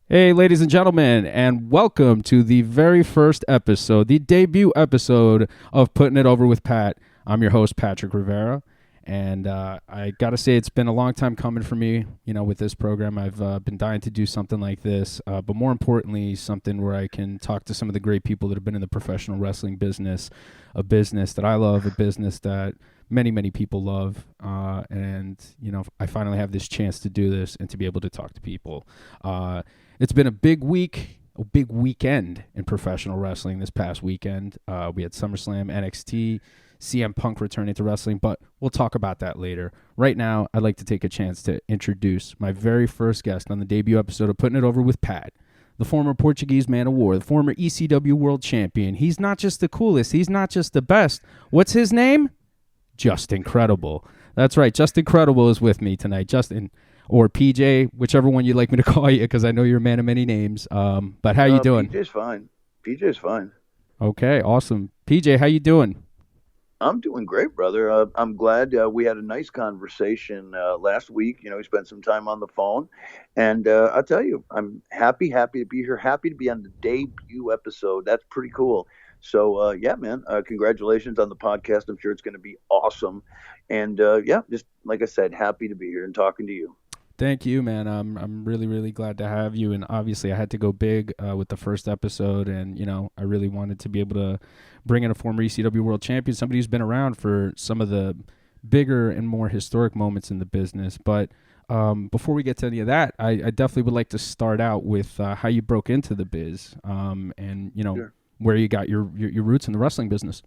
Hey, ladies and gentlemen, and welcome to the very first episode, the debut episode of Putting It Over with Pat. I'm your host, Patrick Rivera, and I got to say it's been a long time coming for me, with this program. I've been dying to do something like this, but more importantly, something where I can talk to some of the great people that have been in the professional wrestling business, a business that I love, a business that many, many people love, I finally have this chance to do this and to be able to talk to people. It's been a big week, a big weekend in professional wrestling this past weekend. We had SummerSlam, NXT, CM Punk returning to wrestling, but we'll talk about that later. Right now, I'd like to take a chance to introduce my very first guest on the debut episode of Putting It Over with Pat, the former Portuguese Man of War, the former ECW World Champion. He's not just the coolest, he's not just the best. What's his name? Just Incredible. That's right, Just Incredible is with me tonight. Justin, or PJ, whichever one you'd like me to call you, because I know you're a man of many names. But how you doing? PJ's fine. PJ's fine. Okay, awesome. PJ, how you doing? I'm doing great, brother. I'm glad we had a nice conversation last week. We spent some time on the phone, and I'll tell you, I'm happy to be here. Happy to be on the debut episode. That's pretty cool. So yeah, man, congratulations on the podcast. I'm sure it's going to be awesome. And yeah, just like I said, happy to be here and talking to you. Thank you, man. I'm really, really glad to have you. And obviously, I had to go big with the first episode, and I really wanted to be able to bring in a former ECW World Champion, somebody who's been around for some of the bigger and more historic moments in the business. But before we get to any of that, I definitely would like to start out with how you broke into the biz, and Sure. where you got your roots in the wrestling business.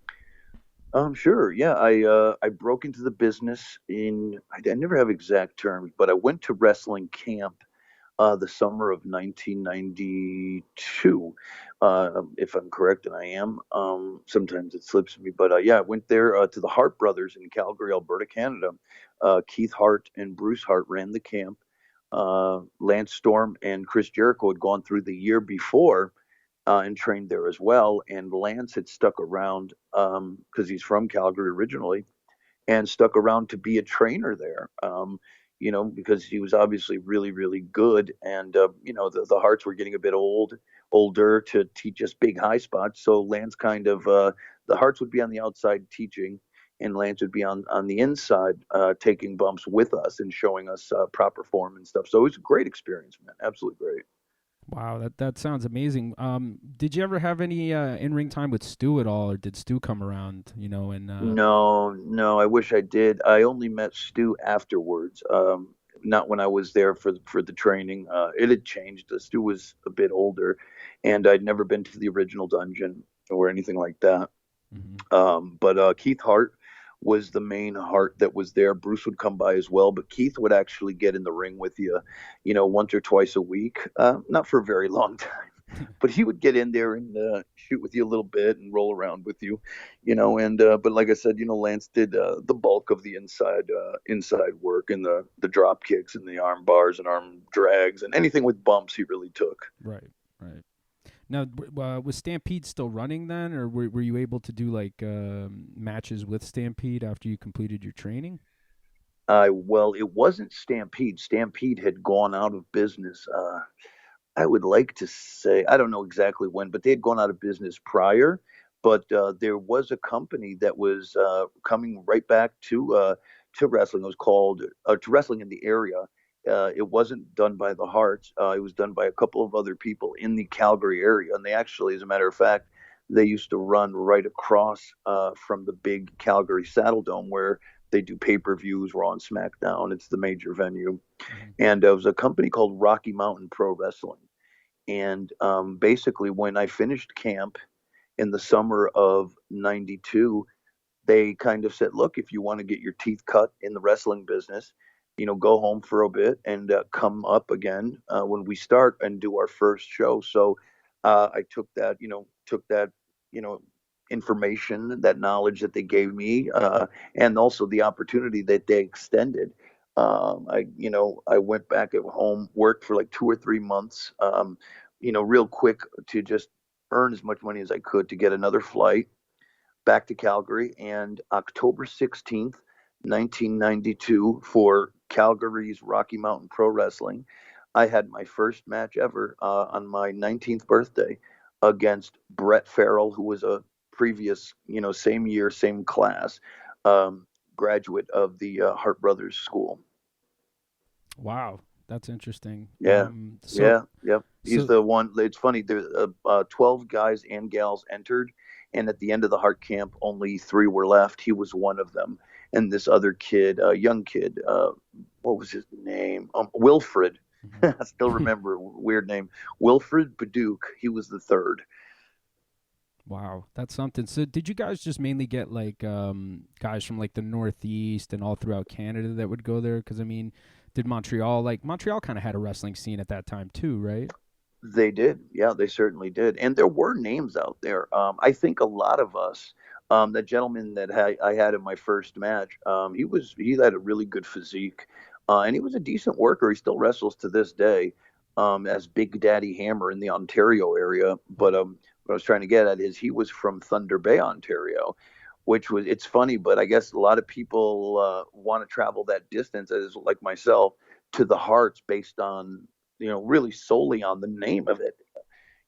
Sure. Yeah, I broke into the business I never have exact terms, but I went to wrestling camp the summer of 1992, if I'm correct, and I am. Sometimes it slips me, but yeah, I went there to the Hart brothers in Calgary, Alberta, Canada. Keith Hart and Bruce Hart ran the camp. Lance Storm and Chris Jericho had gone through the year before and trained there as well. And Lance had stuck around because he's from Calgary originally and stuck around to be a trainer there. Because he was obviously really, really good. And, the Hearts were getting a bit older to teach us big high spots. So Lance the Hearts would be on the outside teaching, and Lance would be on the inside taking bumps with us and showing us proper form and stuff. So it was a great experience, man. Absolutely great. Wow, that sounds amazing. Did you ever have any in ring time with Stu at all, or did Stu come around? And No, no, I wish I did. I only met Stu afterwards, not when I was there for the training. It had changed. Stu was a bit older, and I'd never been to the original dungeon or anything like that. Mhm. But Keith Hart was the main Hart that was there. Bruce would come by as well, but Keith would actually get in the ring with you, once or twice a week. Not for a very long time, but he would get in there and shoot with you a little bit and roll around with you, And but like I said, Lance did the bulk of the inside work and the drop kicks and the arm bars and arm drags and anything with bumps he really took. Right, right. Now, was Stampede still running then, or were you able to do like matches with Stampede after you completed your training? Well, it wasn't Stampede. Stampede had gone out of business. I would like to say, I don't know exactly when, but they had gone out of business prior. But there was a company that was coming right back to wrestling. It was called to wrestling in the area. It wasn't done by the Hearts. It was done by a couple of other people in the Calgary area, and they actually, as a matter of fact, they used to run right across from the big Calgary Saddle Dome where they do pay-per-views, Raw and SmackDown. It's the major venue, Mm-hmm. and it was a company called Rocky Mountain Pro Wrestling. And basically, when I finished camp in the summer of '92, they kind of said, "Look, if you want to get your teeth cut in the wrestling business, go home for a bit and come up again when we start and do our first show." So I took that, you know, information, that knowledge that they gave me, and also the opportunity that they extended. I went back at home, worked for like 2 or 3 months, real quick to just earn as much money as I could to get another flight back to Calgary. And October 16th, 1992, for Calgary's Rocky Mountain Pro Wrestling, I had my first match ever on my 19th birthday against Brett Farrell, who was a previous, same year, same class, um, graduate of the Hart Brothers School. Wow, that's interesting. Yeah, So yeah, yep. He's so the one. It's funny. There, 12 guys and gals entered, and at the end of the Hart camp, only three were left. He was one of them, and this other kid, young kid, what was his name? Wilfred. Mhm. I still remember, weird name. Wilfred Baduke. He was the third. Wow, that's something. So did you guys just mainly get like guys from like the Northeast and all throughout Canada that would go there? Because I mean, did Montreal kind of had a wrestling scene at that time too, right? They did. Yeah, they certainly did. And there were names out there. I think a lot of us, the gentleman that I had in my first match, he had a really good physique, and he was a decent worker. He still wrestles to this day as Big Daddy Hammer in the Ontario area. But what I was trying to get at is he was from Thunder Bay, Ontario, which was it's funny, but I guess a lot of people want to travel that distance, as like myself, to the Hearts based on really solely on the name of it.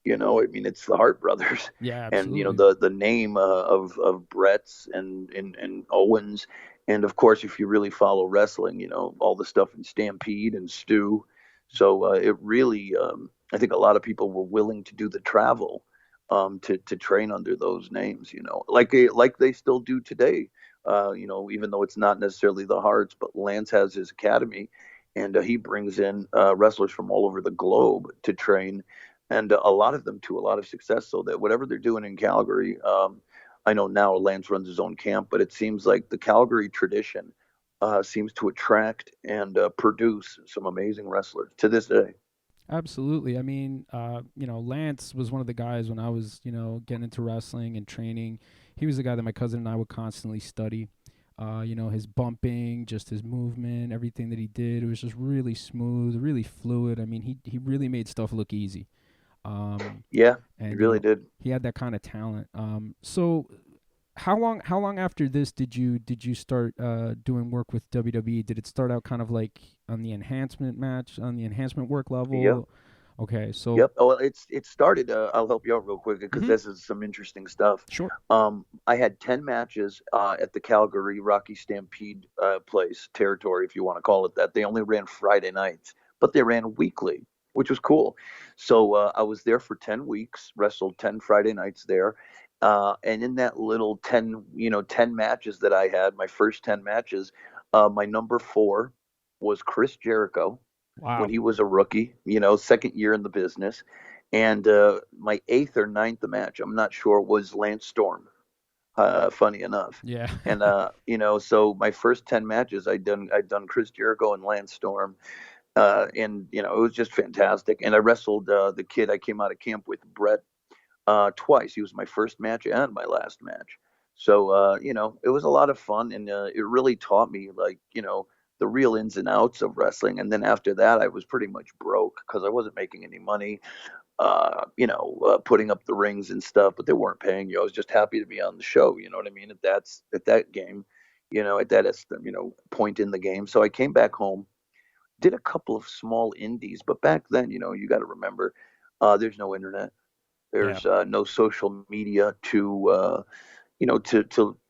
I mean, it's the Hart brothers, Yeah, and absolutely. the name of Brett's and Owens, and of course, if you really follow wrestling, all the stuff in Stampede and Stu. So it really, I think a lot of people were willing to do the travel to train under those names. Like they still do today. Even though it's not necessarily the Hearts, but Lance has his academy, and he brings in wrestlers from all over the globe to train, and a lot of them to a lot of success. So that whatever they're doing in Calgary, I know now Lance runs his own camp, but it seems like the Calgary tradition seems to attract and produce some amazing wrestlers to this day. Absolutely. I mean, Lance was one of the guys when I was, getting into wrestling and training. He was the guy that my cousin and I would constantly study. His bumping, just his movement, everything that he did, it was just really smooth, really fluid. I mean, he really made stuff look easy. Um, Yeah, he and really did. he had that kind of talent. So how long after this did you start doing work with WWE? Did it start out kind of like on the enhancement work Yep. level? Okay, so Yep. Oh, well, it started. I'll help you out real quick because mhm, this is some interesting stuff. sure. I had 10 matches at the Calgary Rocky Stampede place, territory, if you want to call it that. They only ran Friday nights, but they ran weekly, which was cool. So I was there for 10 weeks, wrestled 10 Friday nights there. And in that little 10, 10 matches that I had, my first 10 matches, my number four was Chris Jericho when Wow. he was a rookie, second year in the business. And my eighth or ninth match, I'm not sure, was Lance Storm. Funny enough, Yeah. and so my first 10 matches, I'd done Chris Jericho and Lance Storm, and it was just fantastic. And I wrestled the kid I came out of camp with, Brett, twice. He was my first match and my last match. So, it was a lot of fun, and it really taught me, like, the real ins and outs of wrestling. And then after that, I was pretty much broke because I wasn't making any money, putting up the rings and stuff, but they weren't paying you. I was just happy to be on the show. You know what I mean? At that game, at that, point in the game. So I came back home, did a couple of small indies, but back then, you got to remember, there's no internet. Yeah. There's no social media to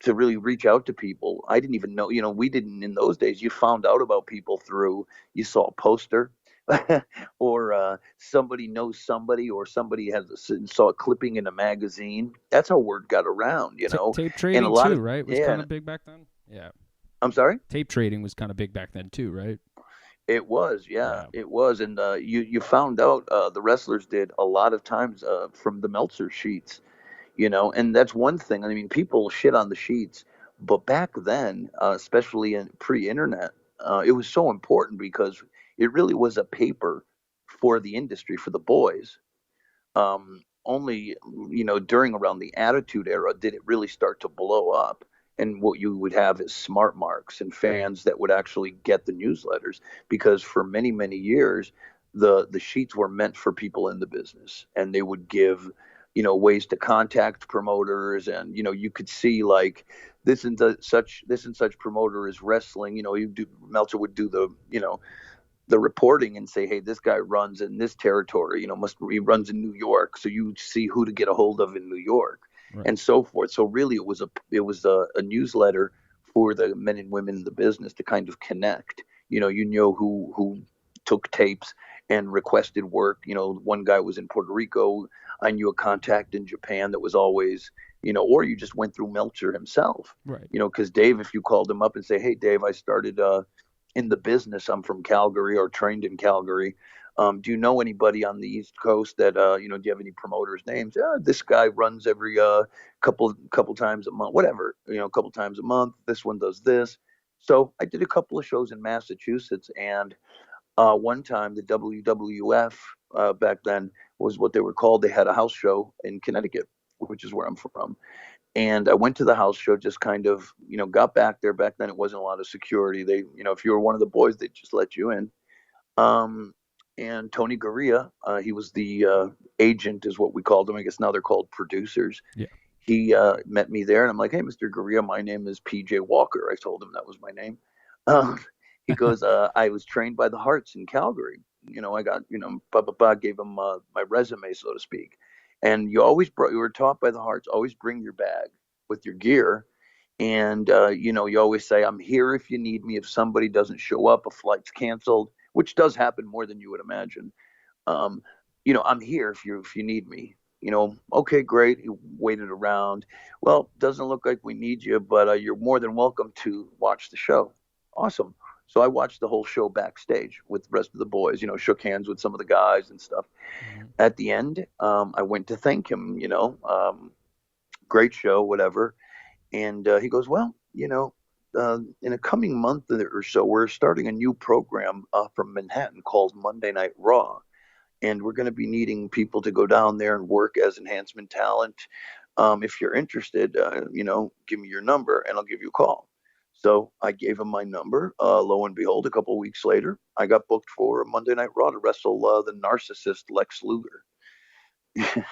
really reach out to people. I didn't even know, we didn't in those days. You found out about people through you saw a poster, or somebody knows somebody, or somebody saw a clipping in a magazine. That's how word got around, Tape and a trading lot too, of right? Was kind yeah. of big back then. Yeah. I'm sorry. Tape trading was kind of big back then too, right? It was, yeah, Yeah. it was, and you found out the wrestlers did a lot of times from the Meltzer sheets, and that's one thing. I mean, people shit on the sheets, but back then, especially in pre-internet, it was so important because it really was a paper for the industry, for the boys. Only, during around the Attitude Era did it really start to blow up. And what you would have is smart marks and fans that would actually get the newsletters, because for many, many years, the sheets were meant for people in the business, and they would give, ways to contact promoters. And, you could see like this and such promoter is wrestling, Meltzer would do the, the reporting and say, hey, this guy runs in this territory, he runs in New York, so you see who to get a hold of in New York, Right. and so forth. So really, it was a newsletter for the men and women in the business to kind of connect. Who took tapes and requested work. One guy was in Puerto Rico. I knew a contact in Japan that was always, or you just went through Meltzer himself. Right. Because Dave, if you called him up and say, hey, Dave, I started in the business. I'm from Calgary or trained in Calgary. Do you know anybody on the East Coast that do you have any promoters' names? Yeah, this guy runs every couple times a month, whatever, a couple times a month. This one does this. So I did a couple of shows in Massachusetts, and one time the WWF back then was what they were called. They had a house show in Connecticut, which is where I'm from. And I went to the house show, just kind of, got back there. Back then, it wasn't a lot of security. They, if you were one of the boys, they'd just let you in. Um, and Tony Gurria, he was the agent, is what we called him. I guess now they're called producers. Yeah. He met me there, and I'm like, hey, Mr. Gurria, my name is PJ Walker. I told him that was my name. He goes, I was trained by the Hearts in Calgary. I got, gave him my resume, so to speak. And you were taught by the Hearts, always bring your bag with your gear. And, you always say, I'm here if you need me. If somebody doesn't show up, a flight's canceled, which does happen more than you would imagine. Um, I'm here if you need me. Okay, great. He waited around. Well, doesn't look like we need you, but you're more than welcome to watch the show. Awesome. So I watched the whole show backstage with the rest of the boys, shook hands with some of the guys and stuff. Mm-hmm. At the end, I went to thank him, great show, whatever. And he goes, well, in a coming month or so, we're starting a new program from Manhattan called Monday Night Raw. And we're going to be needing people to go down there and work as enhancement talent. If you're interested, give me your number and I'll give you a call. So I gave him my number. Lo and behold, a couple of weeks later, I got booked for Monday Night Raw to wrestle the narcissist Lex Luger.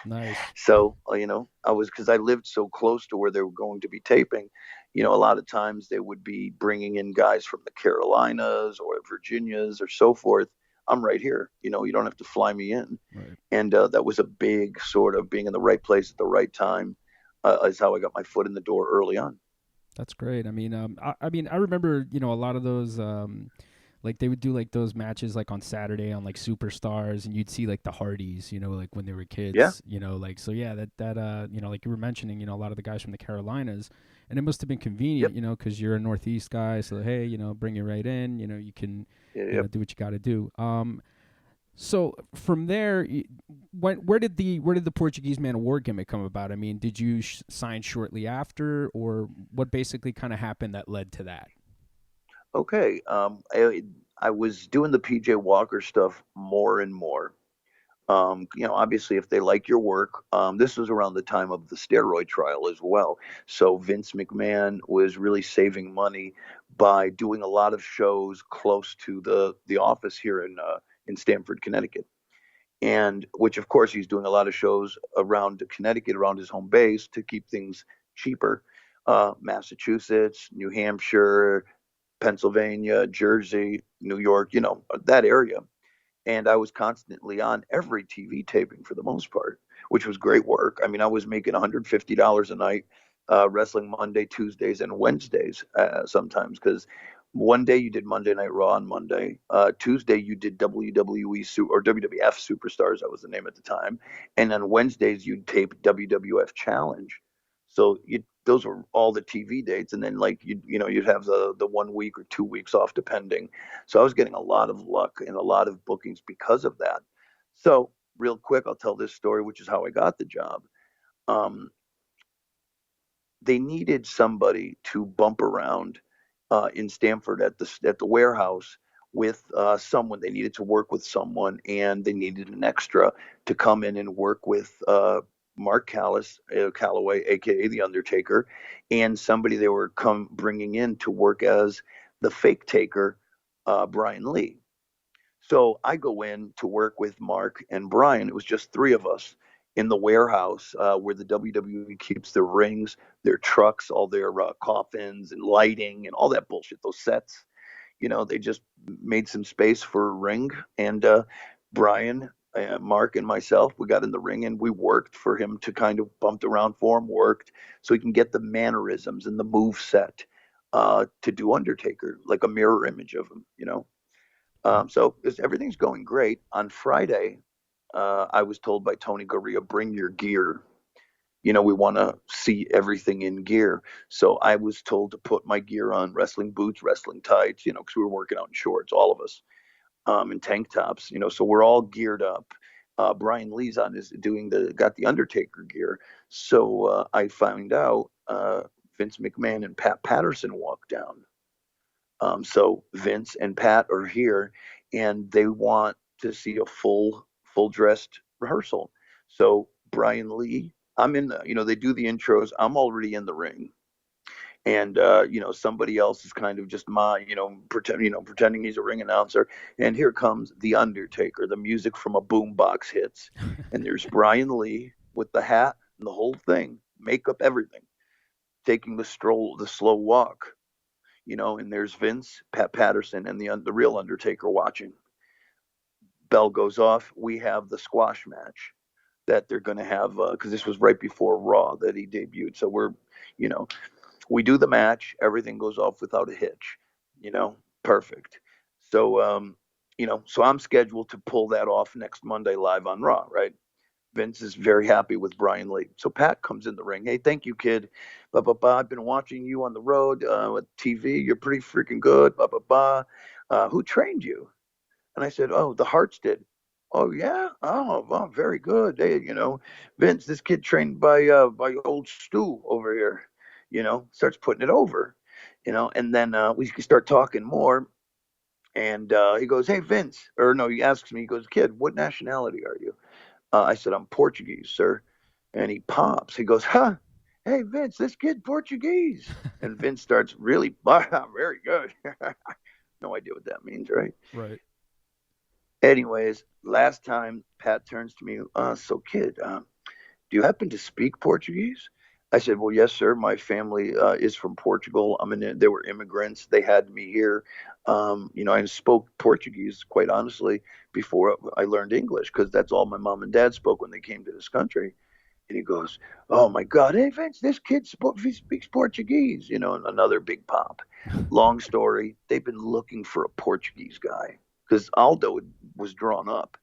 Nice. So, because I lived so close to where they were going to be taping, a lot of times they would be bringing in guys from the Carolinas or Virginias or so forth. I'm right here. You don't have to fly me in. Right. And that was a big sort of being in the right place at the right time, is how I got my foot in the door early on. That's great. I remember, a lot of those, like they would do like those matches like on Saturday on like Superstars, and you'd see like the Hardys, like when they were Yeah. kids, like so yeah, that like you were mentioning, a lot of the guys from the Carolinas, and it must have been convenient, Yep. Because you're a Northeast guy, so hey, bring you right in, you can, Yep. do what you got to do. So from there, where did the Portuguese Man of War gimmick come about? I mean, did you sign shortly after, or what basically kind of happened that led to that? Okay. I was doing the PJ Walker stuff more and more. Obviously, if they like your work, this was around the time of the steroid trial as well. So Vince McMahon was really saving money by doing a lot of shows close to the office here in Stamford, Connecticut, and which of course he's doing a lot of shows around Connecticut, around his home base to keep things cheaper. Massachusetts, New Hampshire, Pennsylvania, Jersey, New York, that area. And I was constantly on every TV taping for the most part, which was great work. I mean, I was making $150 a night, wrestling Monday, Tuesdays, and Wednesdays sometimes, because one day you did Monday Night Raw on Monday, Tuesday you did WWE or WWF Superstars, that was the name at the time, and on Wednesdays you'd tape WWF Challenge. So those were all the TV dates, and then like you'd have the 1 week or 2 weeks off depending. So I was getting a lot of luck and a lot of bookings because of that. So real quick, I'll tell this story, which is how I got the job. Um, they needed somebody to bump around in Stamford at the warehouse with someone. They needed to work with someone, and they needed an extra to come in and work with Mark Calloway, aka the Undertaker, and somebody they were bringing in to work as the fake Taker, Brian Lee. So I go in to work with Mark and Brian. It was just three of us in the warehouse where the WWE keeps their rings, their trucks, all their coffins and lighting and all that bullshit, those sets. They just made some space for a ring, and Brian, Mark, and myself, we got in the ring and we worked for him to kind of bumped around for him, worked so he can get the mannerisms and the move set to do Undertaker, like a mirror image of him. So everything's going great. On Friday, I was told by Tony Garea, bring your gear. We want to see everything in gear. So I was told to put my gear on, wrestling boots, wrestling tights, because we were working out in shorts, all of us, in tank tops, so we're all geared up. Brian Lee's got the Undertaker gear. So I found out Vince McMahon and Pat Patterson walked down. So Vince and Pat are here, and they want to see a full dressed rehearsal. So Brian Lee, I'm in they do the intros. I'm already in the ring. And somebody else is kind of just pretending he's a ring announcer. And here comes the Undertaker. The music from a boombox hits, and there's Brian Lee with the hat and the whole thing, makeup, everything, taking the slow walk. And there's Vince, Pat Patterson, and the real Undertaker watching. Bell goes off. We have the squash match that they're going to have because this was right before Raw that he debuted. So we do the match. Everything goes off without a hitch. Perfect. So so I'm scheduled to pull that off next Monday live on Raw, right? Vince is very happy with Brian Lee. So Pat comes in the ring. Hey, thank you, kid. Blah, blah, blah. I've been watching you on the road with TV. You're pretty freaking good. Blah, blah, blah. Who trained you? And I said, oh, the Hearts did. Oh, yeah? Oh, well, very good. Hey, Vince, this kid trained by old Stu over here, starts putting it over, and then we start talking more. And he goes, hey, Vince. Or no, he asks me, he goes, kid, what nationality are you? I said, I'm Portuguese, sir. And he pops. He goes, huh? Hey, Vince, this kid Portuguese. And Vince starts really, very good. No idea what that means, right? Right. Anyways, last time Pat turns to me, so kid, do you happen to speak Portuguese? I said, well, yes, sir. My family is from Portugal. They were immigrants. They had me here. I spoke Portuguese, quite honestly, before I learned English, because that's all my mom and dad spoke when they came to this country. And he goes, oh, my God, hey, Vince, this kid he speaks Portuguese, and another big pop. Long story, they've been looking for a Portuguese guy because Aldo was drawn up.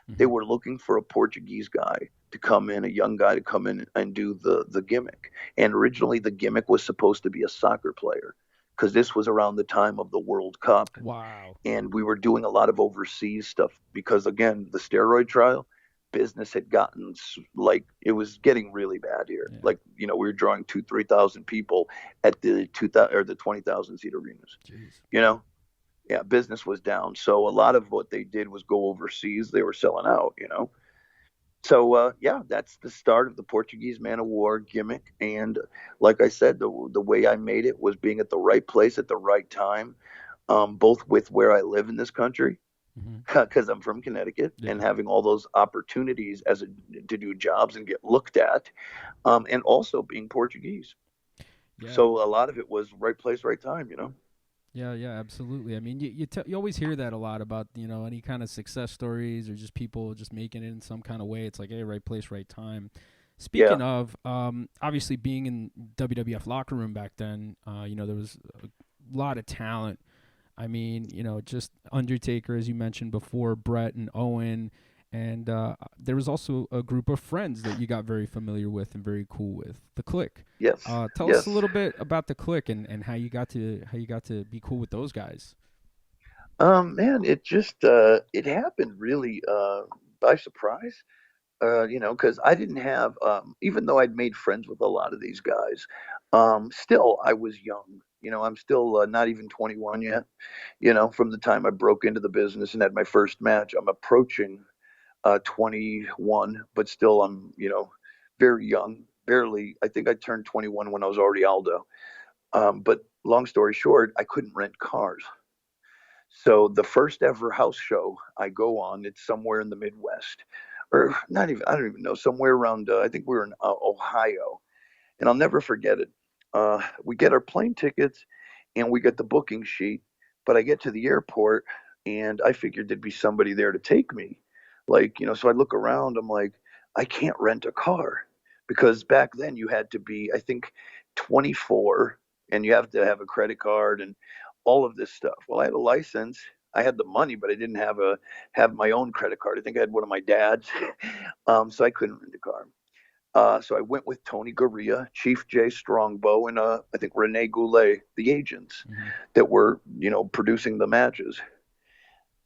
They were looking for a Portuguese guy to come in, a young guy to come in and do the gimmick. And originally the gimmick was supposed to be a soccer player because this was around the time of the World Cup. Wow. And we were doing a lot of overseas stuff because, again, the steroid trial business had gotten like it was getting really bad here. Yeah. Like, we were drawing 3,000 people at the 2,000 or the 20,000 seat arenas. Jeez. Yeah, business was down. So a lot of what they did was go overseas. They were selling out, So, that's the start of the Portuguese Man of War gimmick. And like I said, the way I made it was being at the right place at the right time, both with where I live in this country, because I'm from Connecticut, and having all those opportunities to do jobs and get looked at, and also being Portuguese. Yeah. So a lot of it was right place, right time, Yeah, absolutely. I mean, you always hear that a lot about, any kind of success stories or just people just making it in some kind of way. It's like, hey, right place, right time. Speaking of, obviously being in WWF locker room back then, there was a lot of talent. I mean, just Undertaker, as you mentioned before, Brett and Owen. And there was also a group of friends that you got very familiar with and very cool with, the Clique. Yes. Tell us a little bit about the Clique and how you got to be cool with those guys. Man, it just it happened really by surprise. Because I didn't have, even though I'd made friends with a lot of these guys, still I was young. I'm still not even 21 yet. From the time I broke into the business and had my first match, I'm approaching 21, but still I'm, very young. Barely, I think I turned 21 when I was already Aldo. But long story short, I couldn't rent cars. So the first ever house show I go on, it's somewhere in the Midwest, or not even, I don't even know, somewhere around, I think we were in Ohio. And I'll never forget it. We get our plane tickets and we get the booking sheet, But I get to the airport and I figured there'd be somebody there to take me. Like, so I look around, I'm like, I can't rent a car because back then you had to be, I think, 24 and you have to have a credit card and all of this stuff. Well, I had a license. I had the money, but I didn't have my own credit card. I think I had one of my dad's, so I couldn't rent a car. So I went with Tony Gurria, Chief Jay Strongbow, and I think Rene Goulet, the agents that were, producing the matches.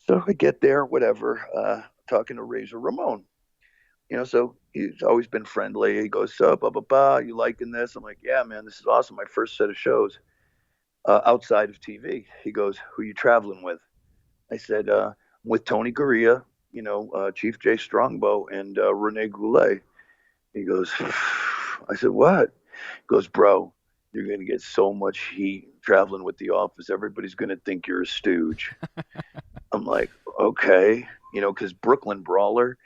So I get there, whatever, talking to Razor Ramon. So he's always been friendly. He goes, so, blah, blah, blah, you liking this? I'm like, yeah, man, this is awesome. My first set of shows outside of TV. He goes, who you traveling with? I said, with Tony Gurria, Chief Jay Strongbow, and Rene Goulet. He goes, I said, what? He goes, bro, you're going to get so much heat traveling with the office. Everybody's going to think you're a stooge. I'm like, okay. Because Brooklyn Brawler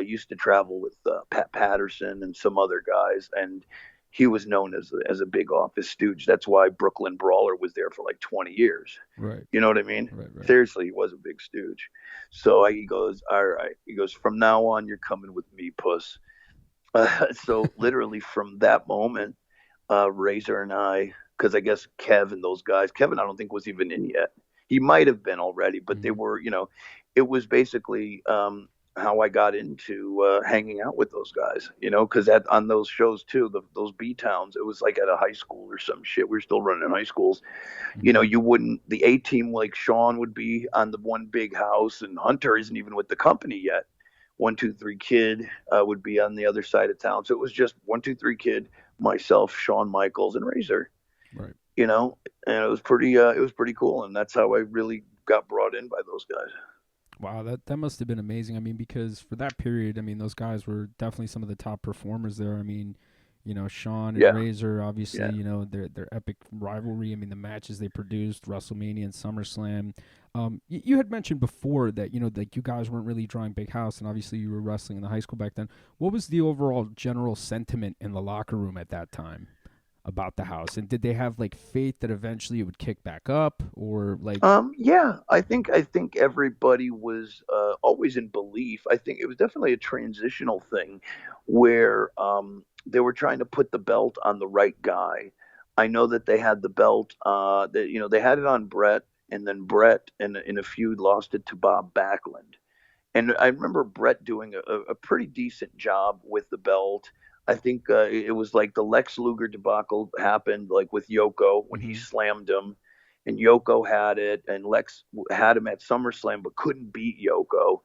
used to travel with Pat Patterson and some other guys. And he was known as a big office stooge. That's why Brooklyn Brawler was there for like 20 years. Right. You know what I mean? Right. Seriously, he was a big stooge. So he goes, all right. He goes, from now on, you're coming with me, puss. So literally from that moment, Razor and I, because I guess Kev and those guys, Kevin I don't think was even in yet. He might have been already, but they were, it was basically how I got into hanging out with those guys, because on those shows too, those B towns, it was like at a high school or some shit. We were still running high schools. You wouldn't, the A team like Sean would be on the one big house, and Hunter isn't even with the company yet. 1-2-3 Kid would be on the other side of town. So it was just 1-2-3 Kid, myself, Shawn Michaels, and Razor. Right. And it was pretty cool. And that's how I really got brought in by those guys. Wow, that must have been amazing. I mean, because for that period, I mean, those guys were definitely some of the top performers there. I mean, Shawn and Razor, obviously, their epic rivalry. I mean, the matches they produced, WrestleMania and SummerSlam. You had mentioned before that, like you guys weren't really drawing big house, and obviously you were wrestling in the high school back then. What was the overall general sentiment in the locker room at that time about the house? And did they have like faith that eventually it would kick back up, or like? Yeah, I think everybody was always in belief. I think it was definitely a transitional thing where they were trying to put the belt on the right guy. I know that they had the belt that they had it on Brett, and then Brett in a feud lost it to Bob Backlund. And I remember Brett doing a pretty decent job with the belt. I think it was like the Lex Luger debacle happened like with Yoko when he slammed him, and Yoko had it, and Lex had him at SummerSlam but couldn't beat Yoko.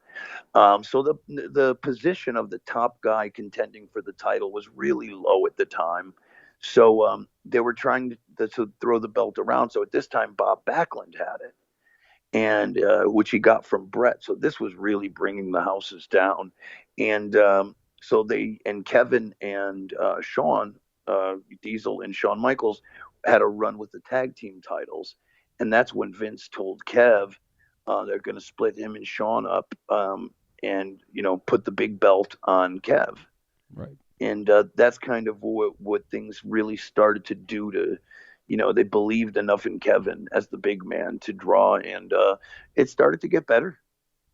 So the position of the top guy contending for the title was really low at the time. So they were trying to throw the belt around. So at this time, Bob Backlund had it, and which he got from Brett. So this was really bringing the houses down. And so Kevin and Shawn Diesel and Shawn Michaels had a run with the tag team titles. And that's when Vince told Kev they're going to split him and Shawn up and, put the big belt on Kev. Right. And that's kind of what things really started to do to, they believed enough in Kevin as the big man to draw. And it started to get better.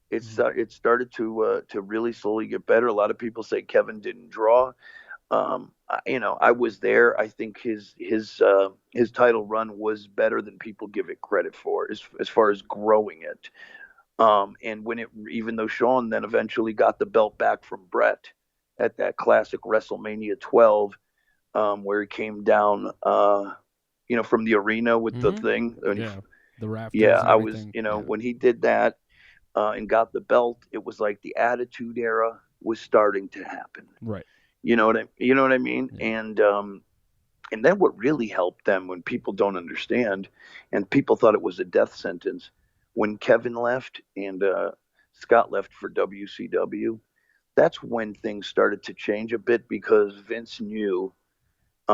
It started to really slowly get better. A lot of people say Kevin didn't draw. I was there. I think his title run was better than people give it credit for as far as growing it. And even though Shawn then eventually got the belt back from Brett at that classic WrestleMania 12, where he came down, from the arena with the thing. The rafters. Yeah, I was, when he did that and got the belt, it was like the Attitude Era was starting to happen. Right. You know what I mean? Yeah. And then what really helped them when people don't understand, and people thought it was a death sentence, when Kevin left and Scott left for WCW, that's when things started to change a bit because Vince knew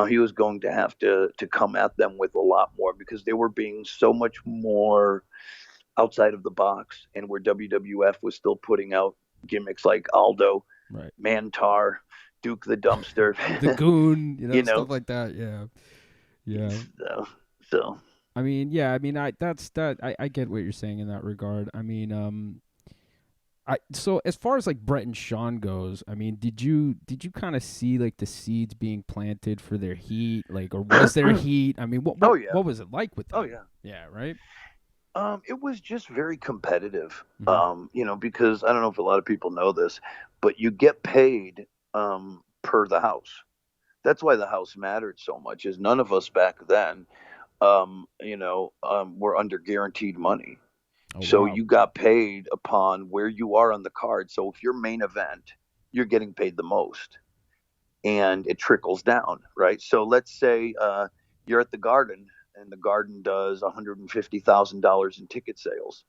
he was going to have to come at them with a lot more because they were being so much more outside of the box, and where WWF was still putting out gimmicks like Aldo, right, Mantar, Duke the Dumpster, the Goon, stuff like that. Yeah. So I mean, yeah, I mean, I get what you're saying in that regard. I mean, so as far as like Brett and Sean goes, I mean, did you kind of see like the seeds being planted for their heat, like, or was there heat? I mean, what Oh what yeah. what was it like with them? Oh yeah. Yeah, right. It was just very competitive. Mm-hmm. Because I don't know if a lot of people know this, but you get paid per the house. That's why the house mattered so much. Is none of us back then, were under guaranteed money. Oh So wow. you got paid upon where you are on the card. So if you're main event, you're getting paid the most, and it trickles down, right? So let's say you're at the Garden, and the Garden does $150,000 in ticket sales.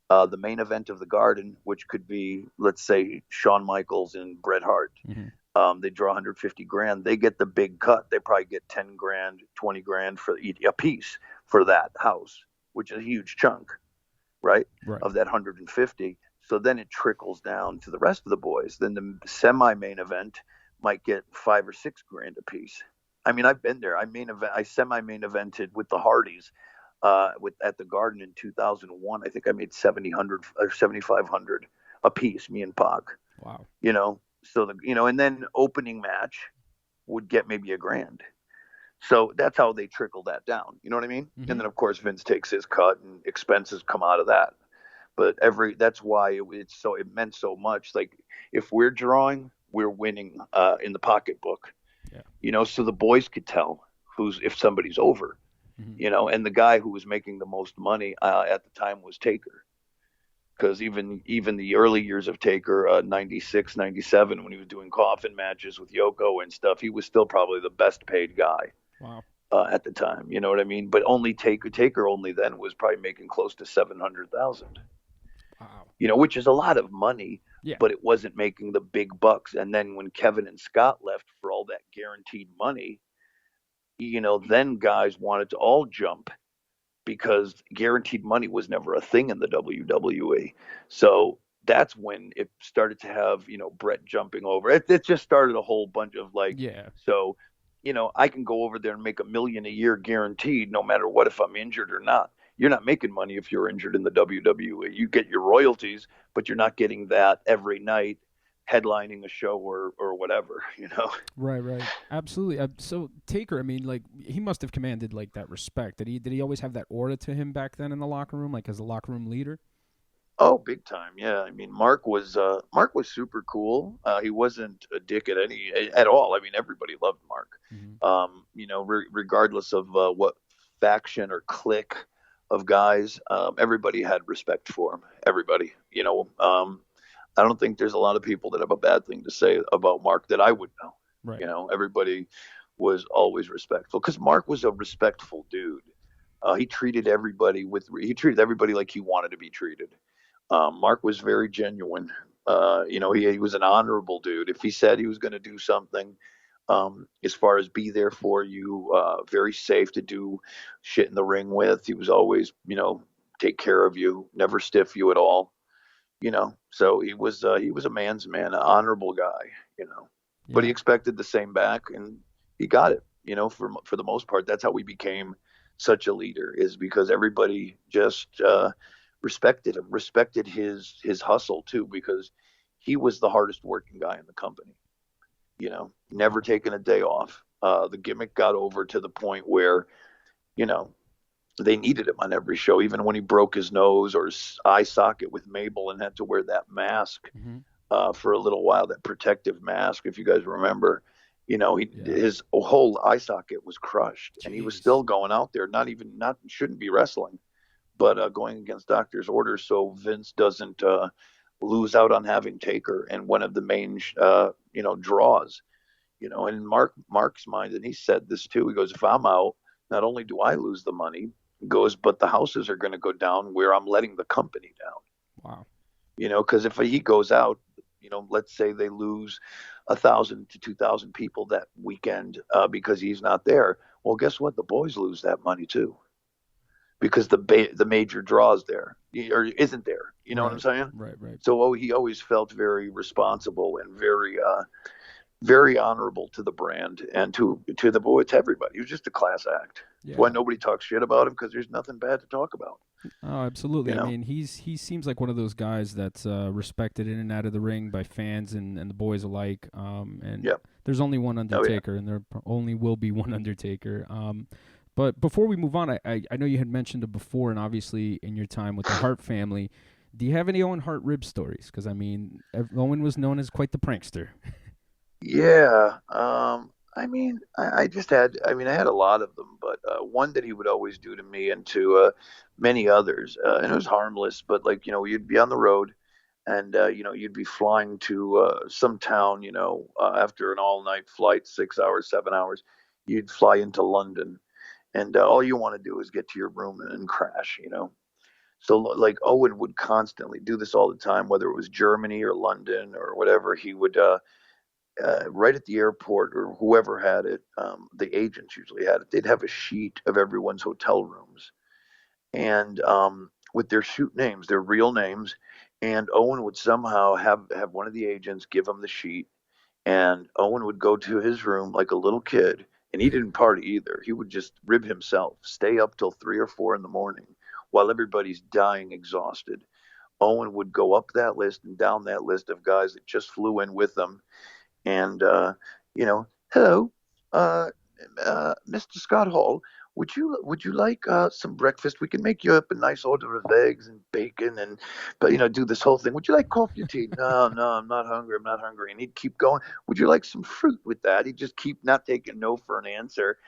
The main event of the Garden, which could be, let's say, Shawn Michaels and Bret Hart, Mm-hmm. they draw 150 grand. They get the big cut. They probably get 10 grand, 20 grand for a piece for that house, which is a huge chunk, right? Right. Of that 150. So then it trickles down to the rest of the boys. Then the semi-main event might get 5 or 6 grand a piece. I mean, I've been there. I semi-main evented with the Hardys, at the Garden in 2001. I think I made 7,000 or 7,500 a piece, me and Pac. Wow. So and then opening match would get maybe a grand. So that's how they trickle that down. You know what I mean? Mm-hmm. And then of course Vince takes his cut and expenses come out of that. But that's why it meant so much. Like if we're drawing, we're winning in the pocketbook. Yeah. So the boys could tell if somebody's over. Mm-hmm. And the guy who was making the most money at the time was Taker. Because even the early years of Taker, 96, 97, when he was doing coffin matches with Yoko and stuff, he was still probably the best paid guy. Wow. At the time, you know what I mean? But only Taker only then was probably making close to 700,000. Wow. Which is a lot of money, Yeah. but it wasn't making the big bucks. And then when Kevin and Scott left for all that guaranteed money, then guys wanted to all jump because guaranteed money was never a thing in the WWE. So that's when it started to have, Brett jumping over. It just started a whole bunch of like, Yeah. so, I can go over there and make $1 million a year guaranteed, no matter what, if I'm injured or not. You're not making money if you're injured in the WWE. You get your royalties, but you're not getting that every night headlining a show or whatever. Right. Absolutely. So Taker, I mean, like he must have commanded like that respect. Did he always have that aura to him back then in the locker room, like as a locker room leader? Oh, big time. Yeah. I mean, Mark was super cool. He wasn't a dick at all. I mean, everybody loved Mark. Mm-hmm. Regardless of what faction or clique of guys, everybody had respect for him. Everybody. I don't think there's a lot of people that have a bad thing to say about Mark that I would know. Right. Everybody was always respectful because Mark was a respectful dude. He treated everybody like he wanted to be treated. Mark was very genuine. He was an honorable dude. If he said he was going to do something, as far as be there for you, very safe to do shit in the ring with, he was always, take care of you, never stiff you at all. So he was a man's man, an honorable guy. But he expected the same back, and he got it. For the most part, that's how we became such a leader, is because everybody just respected him, respected his hustle too, because he was the hardest working guy in the company. Never taking a day off. The Gimmick got over to the point where, they needed him on every show, even when he broke his nose or his eye socket with Mabel and had to wear that mask for a little while, that protective mask, if you guys remember. His whole eye socket was crushed. Jeez. And he was still going out there, shouldn't be wrestling, but going against doctor's orders so Vince doesn't lose out on having Taker and one of the main draws. And in Mark's mind, and he said this too, he goes, if I'm out, not only do I lose the money, goes, but the houses are going to go down where I'm letting the company down. Wow. Because if he goes out, let's say they lose 1,000 to 2,000 people that weekend because he's not there. Well, guess what? The boys lose that money too, because the major draws there or isn't there. You know what I'm saying? Right. So he always felt very responsible and very, very honorable to the brand and to the boy, to everybody. He was just a class act. That's why Yeah. nobody talks shit about him, because there's nothing bad to talk about. Oh, absolutely. You I know? mean, he seems like one of those guys that's respected in and out of the ring by fans and the boys alike. And Yeah. there's only one Oh yeah. Undertaker, and there only will be one Undertaker. But before we move on, I know you had mentioned it before, and obviously in your time with the Hart family, do you have any Owen Hart rib stories? Because I mean, Owen was known as quite the prankster. Yeah. I mean, I just had, I mean, I had a lot of them, but one that he would always do to me and to many others, and it was harmless, but like, you'd be on the road and, you'd be flying to some town, after an all night flight, 6 hours, 7 hours, you'd fly into London, and all you want to do is get to your room and crash. So, like, Owen would constantly do this all the time, whether it was Germany or London or whatever. He would, right at the airport, or whoever had it, the agents usually had it. They'd have a sheet of everyone's hotel rooms, and with their shoot names, their real names. And Owen would somehow have one of the agents give him the sheet, and Owen would go to his room like a little kid. And he didn't party either. He would just rib himself, stay up till 3 or 4 in the morning while everybody's dying exhausted. Owen would go up that list and down that list of guys that just flew in with them, and hello, Mr. Scott Hall, would you like some breakfast? We can make you up a nice order of eggs and bacon, and but do this whole thing. Would you like coffee or tea? No, no, I'm not hungry. I'm not hungry. And he'd keep going. Would you like some fruit with that? He'd just keep not taking no for an answer,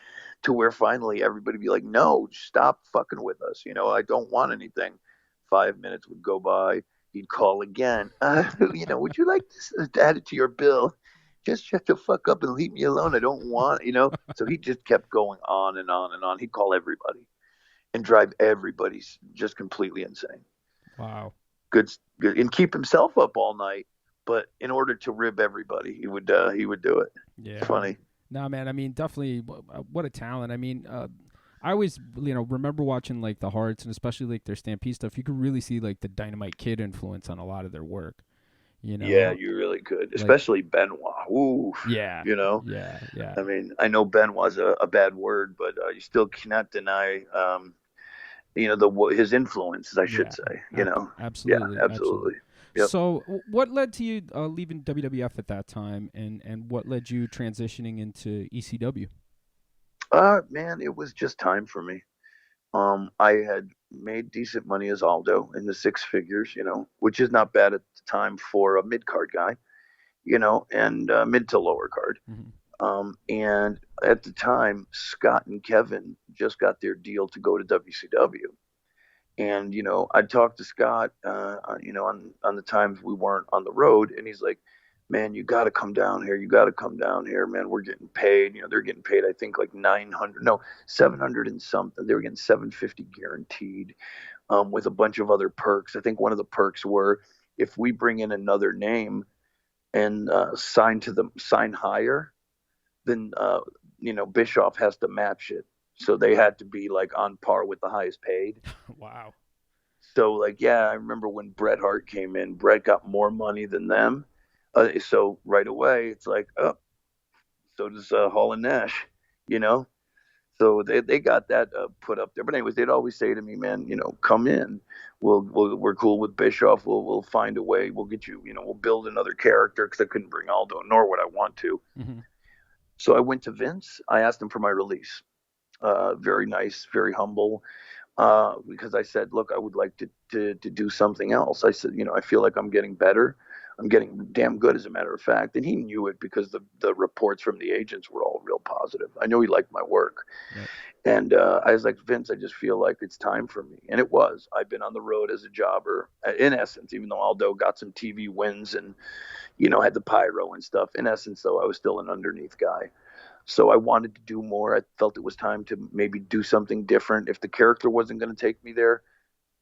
to where finally everybody'd be like, no, stop fucking with us. I don't want anything. 5 minutes would go by. He'd call again. Would you like this added to your bill? Just shut the fuck up and leave me alone. I don't want. So he just kept going on and on and on. He'd call everybody and drive everybody just completely insane. Wow. Good, and keep himself up all night. But in order to rib everybody, he would do it. It's Yeah. funny. No, man. I mean, definitely, what a talent. I mean, I always, remember watching like the Hearts and especially like their Stampede stuff. You could really see like the Dynamite Kid influence on a lot of their work. You Yeah, know, you really could, like especially Benoit. Ooh, yeah, you know. yeah, yeah, I mean, I know Benoit's a bad word, but you still cannot deny, his influences, I should yeah. say. Yeah, Absolutely, absolutely. absolutely. Yep. So, what led to you leaving WWF at that time, and what led you transitioning into ECW? Man, it was just time for me. I had made decent money as Aldo in the six figures, which is not bad at the time for a mid card guy, and mid to lower card. Hmm. And at the time, Scott and Kevin just got their deal to go to WCW. And I'd talk to Scott, on the times we weren't on the road, and he's like, "Man, you got to come down here. You got to come down here, man. We're getting paid. They're getting paid. I think like 900, no, 700 and something. They were getting 750 guaranteed, with a bunch of other perks. I think one of the perks were, if we bring in another name and sign higher, then Bischoff has to match it. So they had to be like on par with the highest paid. Wow. So, like, yeah, I remember when Bret Hart came in, Bret got more money than them. So right away, it's like, oh, so does Hall and Nash, you know. So they got that put up there. But anyways, they'd always say to me, man, come in. We're cool with Bischoff. We'll find a way. We'll get you. We'll build another character, because I couldn't bring Aldo, nor would I want to. Hmm. So I went to Vince. I asked him for my release. Very nice, very humble. Because I said, look, I would like to do something else. I said, I feel like I'm getting better. I'm getting damn good, as a matter of fact. And he knew it, because the reports from the agents were all real positive. I know he liked my work. Right. And I was like, Vince, I just feel like it's time for me. And it was. I've been on the road as a jobber, in essence, even though Aldo got some TV wins and, had the pyro and stuff. In essence, though, I was still an underneath guy. So I wanted to do more. I felt it was time to maybe do something different. If the character wasn't going to take me there,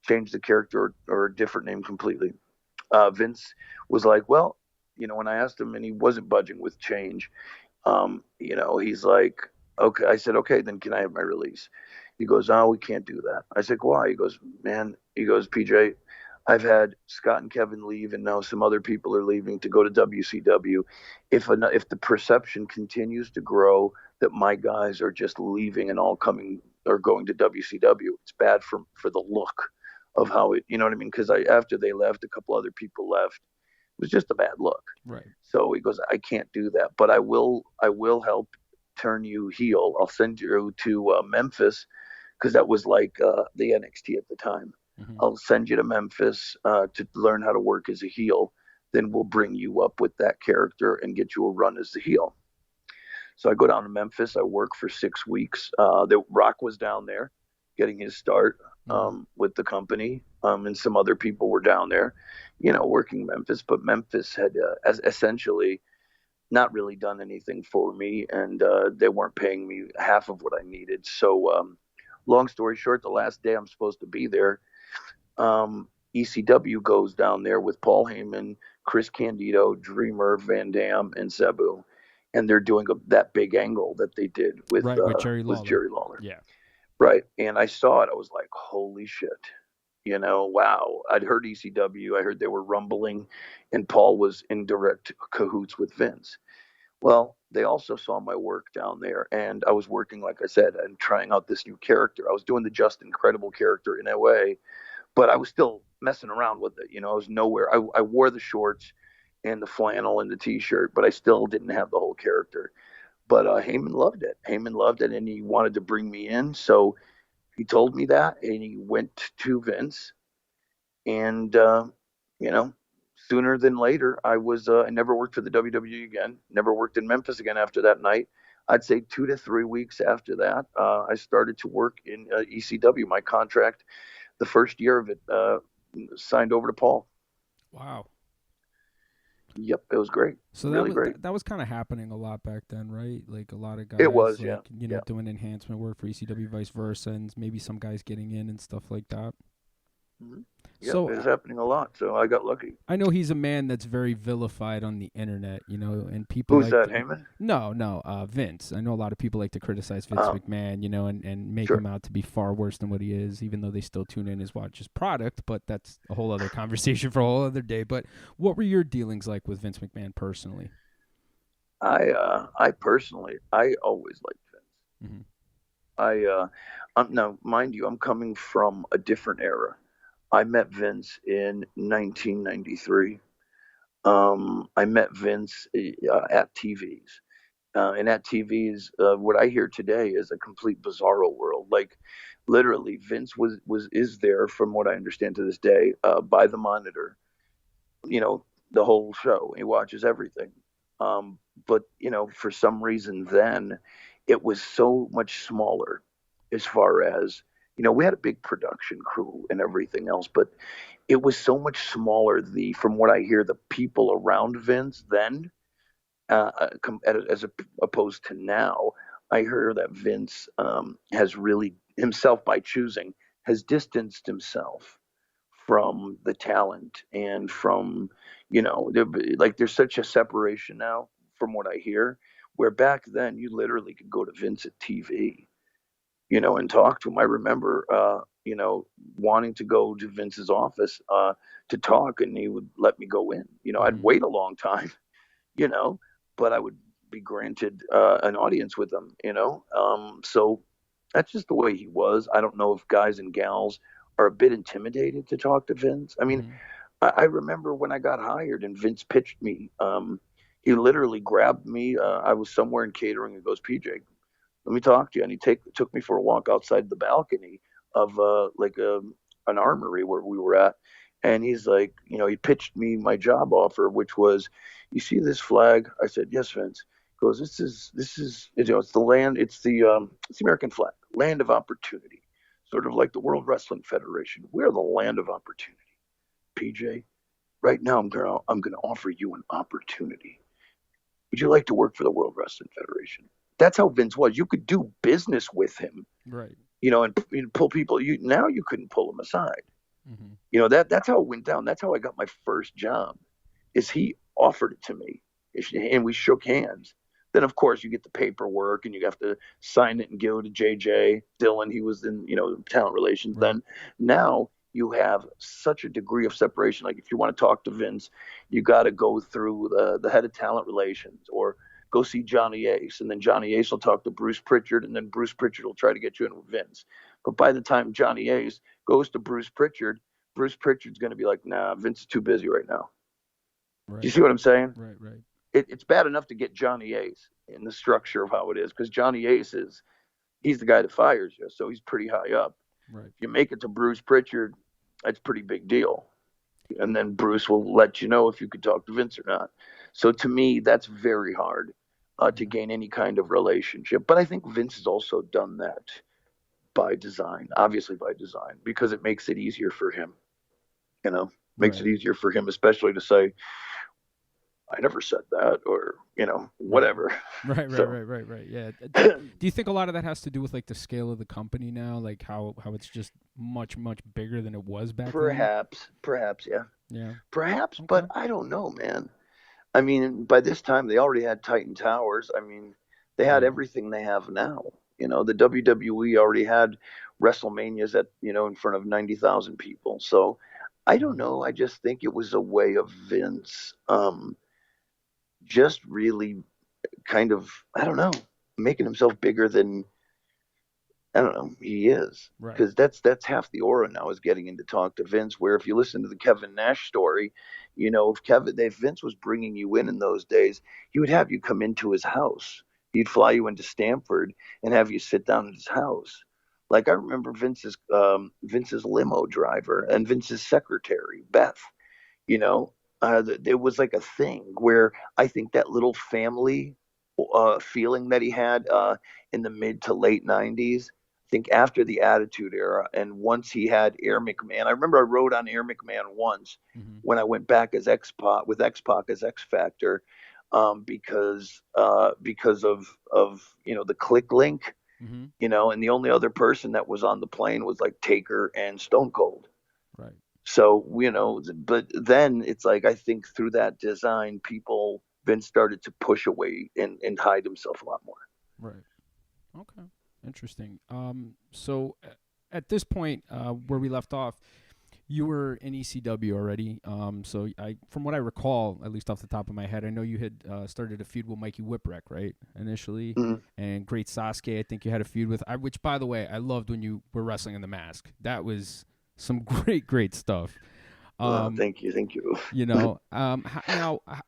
change the character, or a different name completely. Vince was like, well, when I asked him, and he wasn't budging with change, he's like, okay. I said, okay, then can I have my release? He goes, oh, we can't do that. I said, why? He goes, man, PJ, I've had Scott and Kevin leave, and now some other people are leaving to go to WCW. If the perception continues to grow that my guys are just leaving and all coming or going to WCW, it's bad for the look of how it. You know what I mean? Because after they left, a couple other people left. It was just a bad look. Right. So he goes, I can't do that, but I will help turn you heel. I'll send you to Memphis because that was like the NXT at the time. Mm-hmm. I'll send you to Memphis to learn how to work as a heel. Then we'll bring you up with that character and get you a run as the heel. So I go down to Memphis. I work for 6 weeks. The Rock was down there getting his start with the company, and some other people were down there, working Memphis. But Memphis had essentially not really done anything for me, and they weren't paying me half of what I needed. So, long story short, the last day I'm supposed to be there, ECW goes down there with Paul Heyman, Chris Candido, Dreamer, Van Dam, and Sabu, and they're doing that big angle that they did with Jerry Lawler. Jerry Lawler. Yeah. Right, and I saw it. I was like, holy shit. Wow. I'd heard ECW. I heard they were rumbling, and Paul was in direct cahoots with Vince. Well, they also saw my work down there, and I was working, like I said, and trying out this new character. I was doing the Just Incredible character in a way, but I was still messing around with it. I was nowhere. I wore the shorts and the flannel and the T-shirt, but I still didn't have the whole character. But Heyman loved it. Heyman loved it, and he wanted to bring me in. So he told me that, and he went to Vince. And, sooner than later, I never worked for the WWE again, never worked in Memphis again after that night. I'd say 2 to 3 weeks after that, I started to work in ECW. My contract, the first year of it, signed over to Paul. Wow. Yep, it was great. So really great. That was kind of happening a lot back then, right? Like a lot of guys. It was, doing enhancement work for ECW, vice versa, and maybe some guys getting in and stuff like that. Mm-hmm. Yeah, so, it was happening a lot, so I got lucky. I know he's a man that's very vilified on the internet, and people. Who's that, Heyman? No, Vince. I know a lot of people like to criticize Vince McMahon, and make him out to be far worse than what he is, even though they still tune in and watch his product. But that's a whole other conversation for a whole other day. But what were your dealings like with Vince McMahon personally? I personally, I always liked Vince. Mm-hmm. Now, mind you, I'm coming from a different era. I met Vince in 1993. I met Vince at TVs. And at TVs, what I hear today is a complete bizarro world. Like, literally, Vince is there, from what I understand to this day, by the monitor. The whole show. He watches everything. But for some reason, then it was so much smaller, as far as. We had a big production crew and everything else, but it was so much smaller. From what I hear, the people around Vince then, as opposed to now, I hear that Vince has really, himself by choosing, has distanced himself from the talent and from, there's such a separation now, from what I hear, where back then you literally could go to Vince at TV. And talk to him. I remember, wanting to go to Vince's office to talk, and he would let me go in. I'd wait a long time, but I would be granted an audience with him, So that's just the way he was. I don't know if guys and gals are a bit intimidated to talk to Vince. I mean, I remember when I got hired and Vince pitched me. He literally grabbed me. I was somewhere in catering and goes, PJ, let me talk to you. And he took me for a walk outside the balcony of an armory where we were at. And he's like, he pitched me my job offer, which was, you see this flag? I said, yes, Vince. He goes, this is, it's the land, it's the American flag, land of opportunity, sort of like the World Wrestling Federation. We're the land of opportunity. PJ, right now I'm gonna offer you an opportunity. Would you like to work for the World Wrestling Federation? That's how Vince was. You could do business with him, right? And pull people. Now you couldn't pull him aside. Mm-hmm. That's how it went down. That's how I got my first job. Is he offered it to me, and we shook hands. Then of course you get the paperwork, and you have to sign it and give it to JJ Dillon. He was in talent relations. Right. Then now you have such a degree of separation. Like if you want to talk to Vince, you got to go through the head of talent relations, or go see Johnny Ace, and then Johnny Ace will talk to Bruce Pritchard, and then Bruce Pritchard will try to get you in with Vince. But by the time Johnny Ace goes to Bruce Pritchard's going to be like, nah, Vince is too busy right now. Right. Do you see what I'm saying? Right. It's bad enough to get Johnny Ace in the structure of how it is, because Johnny Ace he's the guy that fires you, so he's pretty high up. Right. If you make it to Bruce Pritchard, that's a pretty big deal. And then Bruce will let you know if you could talk to Vince or not. So to me, that's very hard to gain any kind of relationship. But I think Vince has also done that by design, obviously by design, because it makes it easier for him. Makes it easier for him, especially to say, I never said that, or, whatever. Right. Yeah. Do you think a lot of that has to do with like the scale of the company now, like how it's just much, much bigger than it was back then? Perhaps, yeah. Yeah. Perhaps, Okay. but I don't know, man. I mean, by this time they already had Titan Towers. I mean, they had everything they have now. The WWE already had WrestleManias in front of 90,000 people. So I don't know. I just think it was a way of Vince just really kind of, I don't know, making himself bigger than, I don't know, he is. Because that's half the aura now, is getting in to talk to Vince. Where if you listen to the Kevin Nash story, if Vince was bringing you in those days, he would have you come into his house. He'd fly you into Stamford and have you sit down at his house. Like I remember Vince's limo driver and Vince's secretary, Beth. It was like a thing where I think that little family feeling that he had in the mid to late 90s. I think after the Attitude Era, and once he had Air McMahon. I remember I rode on Air McMahon once when I went back as X-Pac, with X-Pac as X Factor, because of the Click Link, and the only other person that was on the plane was like Taker and Stone Cold. Right. So, but then it's like, I think through that design, Vince started to push away and hide himself a lot more. Right. Okay. Interesting. So at this point, where we left off, you were in ECW already. So from what I recall, at least off the top of my head, I know you had started a feud with Mikey Whipwreck, right, initially, and Great Sasuke. I think you had a feud with, which, by the way, I loved when you were wrestling in the mask. That was some great stuff. Thank you. Now,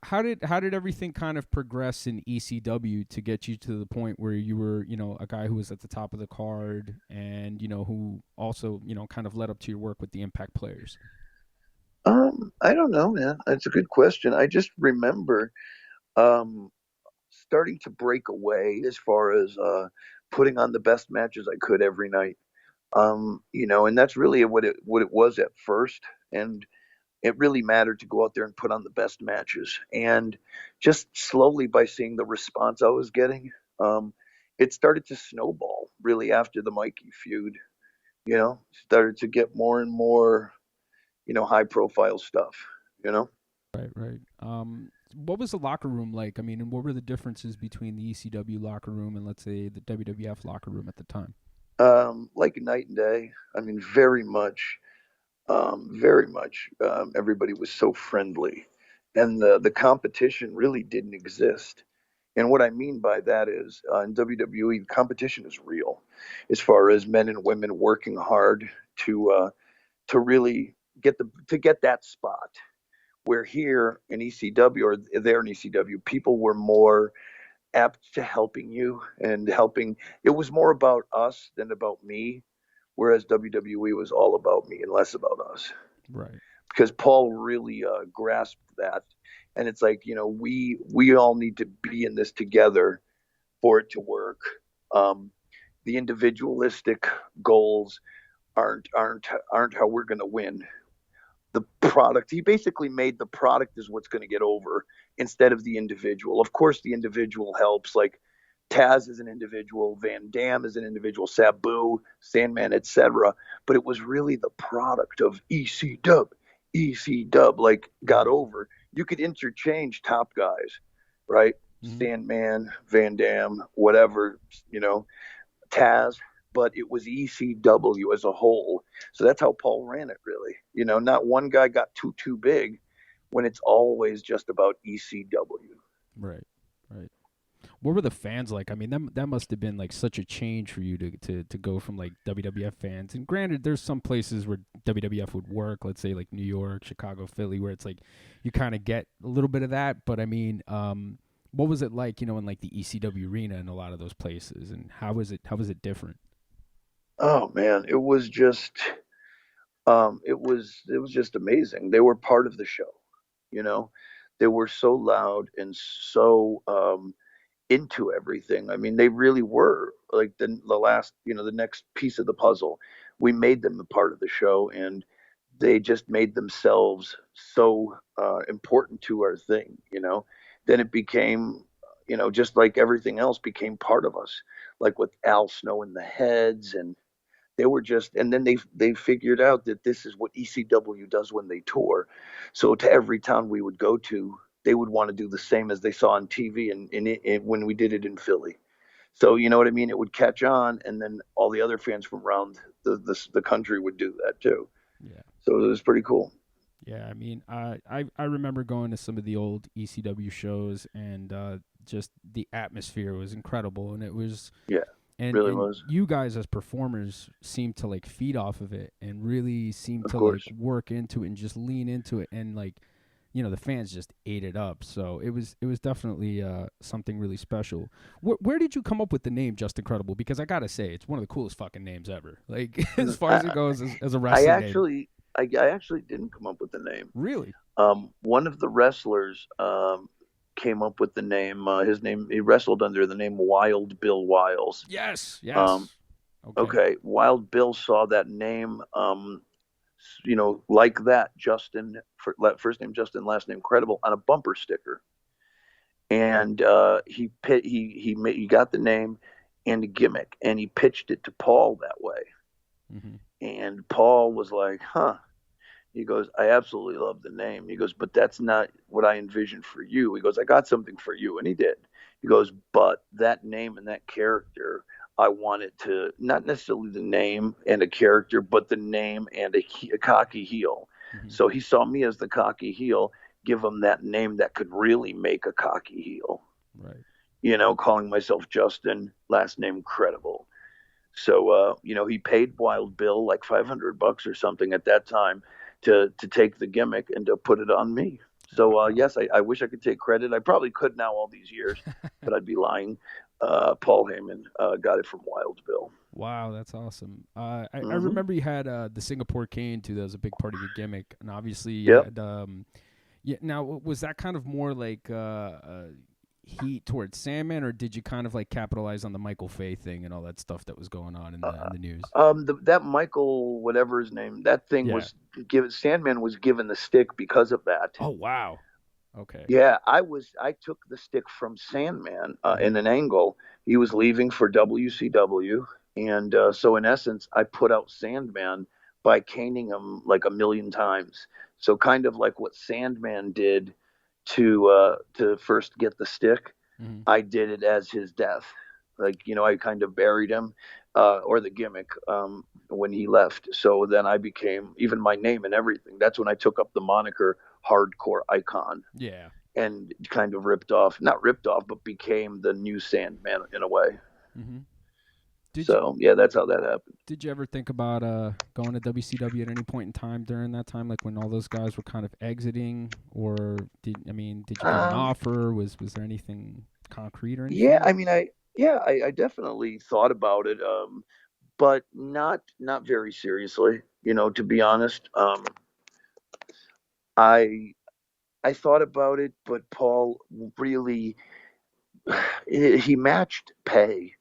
how did everything kind of progress in ECW to get you to the point where you were, a guy who was at the top of the card, and who also, kind of led up to your work with the Impact players? I don't know, man. That's a good question. I just remember starting to break away as far as putting on the best matches I could every night. And that's really what it was at first. And it really mattered to go out there and put on the best matches. And just slowly, by seeing the response I was getting, it started to snowball really after the Mikey feud. Started to get more and more, high profile stuff, Right. What was the locker room like? I mean, and what were the differences between the ECW locker room and, let's say, the WWF locker room at the time? Like night and day. I mean, very much. Everybody was so friendly, and the competition really didn't exist. And what I mean by that is, in WWE, the competition is real, as far as men and women working hard to really get that spot. Where here in ECW, or there in ECW, people were more apt to helping you and helping. It was more about us than about me, whereas WWE was all about me and less about us. Right. Because Paul really grasped that, and it's like, we all need to be in this together for it to work. The individualistic goals aren't how we're going to win. The product, he basically made the product is what's going to get over, instead of the individual. Of course, the individual helps, like Taz is an individual, Van Dam is an individual, Sabu, Sandman, etc. But it was really the product of ECW, like, got over. You could interchange top guys, right? Sandman, Van Dam, whatever, Taz. but it was ECW as a whole. So that's how Paul ran it, really. Not one guy got too big when it's always just about ECW. Right. Right. What were the fans like? I mean, that must have been like such a change for you to go from like WWF fans. And granted, there's some places where WWF would work, let's say like New York, Chicago, Philly, where it's like you kind of get a little bit of that. But I mean, what was it like, in like the ECW arena and a lot of those places, and how was it different? Oh man, it was just amazing. They were part of the show, you know. They were so loud and so into everything. I mean, they really were like the last, the next piece of the puzzle. We made them a part of the show, and they just made themselves so important to our thing. Then it became, just like everything else, became part of us. Like with Al Snow and the Heads, and they were just, and then they figured out that this is what ECW does when they tour. So to every town we would go to, they would want to do the same as they saw on TV, and when we did it in Philly. So you know what I mean? It would catch on, and then all the other fans from around the country would do that too. Yeah. So it was pretty cool. Yeah, I mean, I remember going to some of the old ECW shows, and just the atmosphere was incredible, and it was Yeah, and really and was. you guys as performers seem to like feed off of it and really seem Of to like course. work into it and just lean into it, and like the fans just ate it up. So it was definitely something really special. Where did you come up with the name Just Incredible? Because I gotta say, it's one of the coolest fucking names ever. Like as far as it I, goes as a I wrestling name. actually, I actually didn't come up with the name. Really? One of the wrestlers came up with the name. He wrestled under the name Wild Bill Wiles. Yes. Um, Yes. Okay. okay, Wild Bill saw that name, like that, Justin, first name Justin, last name Credible, on a bumper sticker, and he got the name and a gimmick, and he pitched it to Paul that way, Mm-hmm. and Paul was like, "Huh." He goes, "I absolutely love the name." He goes, "But that's not what I envisioned for you." He goes, "I got something for you." And he did. He goes, "But that name and that character, I wanted to, not necessarily the name and a character, but the name and a cocky heel." Mm-hmm. So he saw me as the cocky heel, give him that name that could really make a cocky heel, Right. calling myself Justin, last name Credible. So, he paid Wild Bill like $500 or something at that time to take the gimmick and to put it on me. So, Wow. yes, I wish I could take credit. I probably could now all these years, but I'd be lying. Paul Heyman got it from Wild Bill. Wow, that's awesome. I Hmm. remember you had the Singapore Cane too. That was a big part of your gimmick, and obviously you Yep. had yeah. Now was that kind of more like heat towards Sandman, or did you kind of like capitalize on the Michael Fay thing and all that stuff that was going on in Uh, the news? that Michael, whatever his name, that thing Yeah. was given. Sandman was given the stick because of that. Oh wow. Okay. Yeah, I took the stick from Sandman Mm-hmm. in an angle. He was leaving for WCW, and so in essence, I put out Sandman by caning him like a million times. So kind of like what Sandman did to first get the stick, Mm-hmm. I did it as his death. Like I kind of buried him, or the gimmick when he left. So then I became even my name and everything. That's when I took up the moniker Hardcore Icon Yeah. and kind of not ripped off, but became the new Sandman in a way. Mm-hmm. Did you So yeah, that's how that happened. did you ever think about going to WCW at any point in time during that time, like when all those guys were kind of exiting, or did you get an Um, offer? Was there anything concrete or yeah, anything? I definitely thought about it, but not very seriously. To be honest, I I thought about it, but Paul really he matched pay.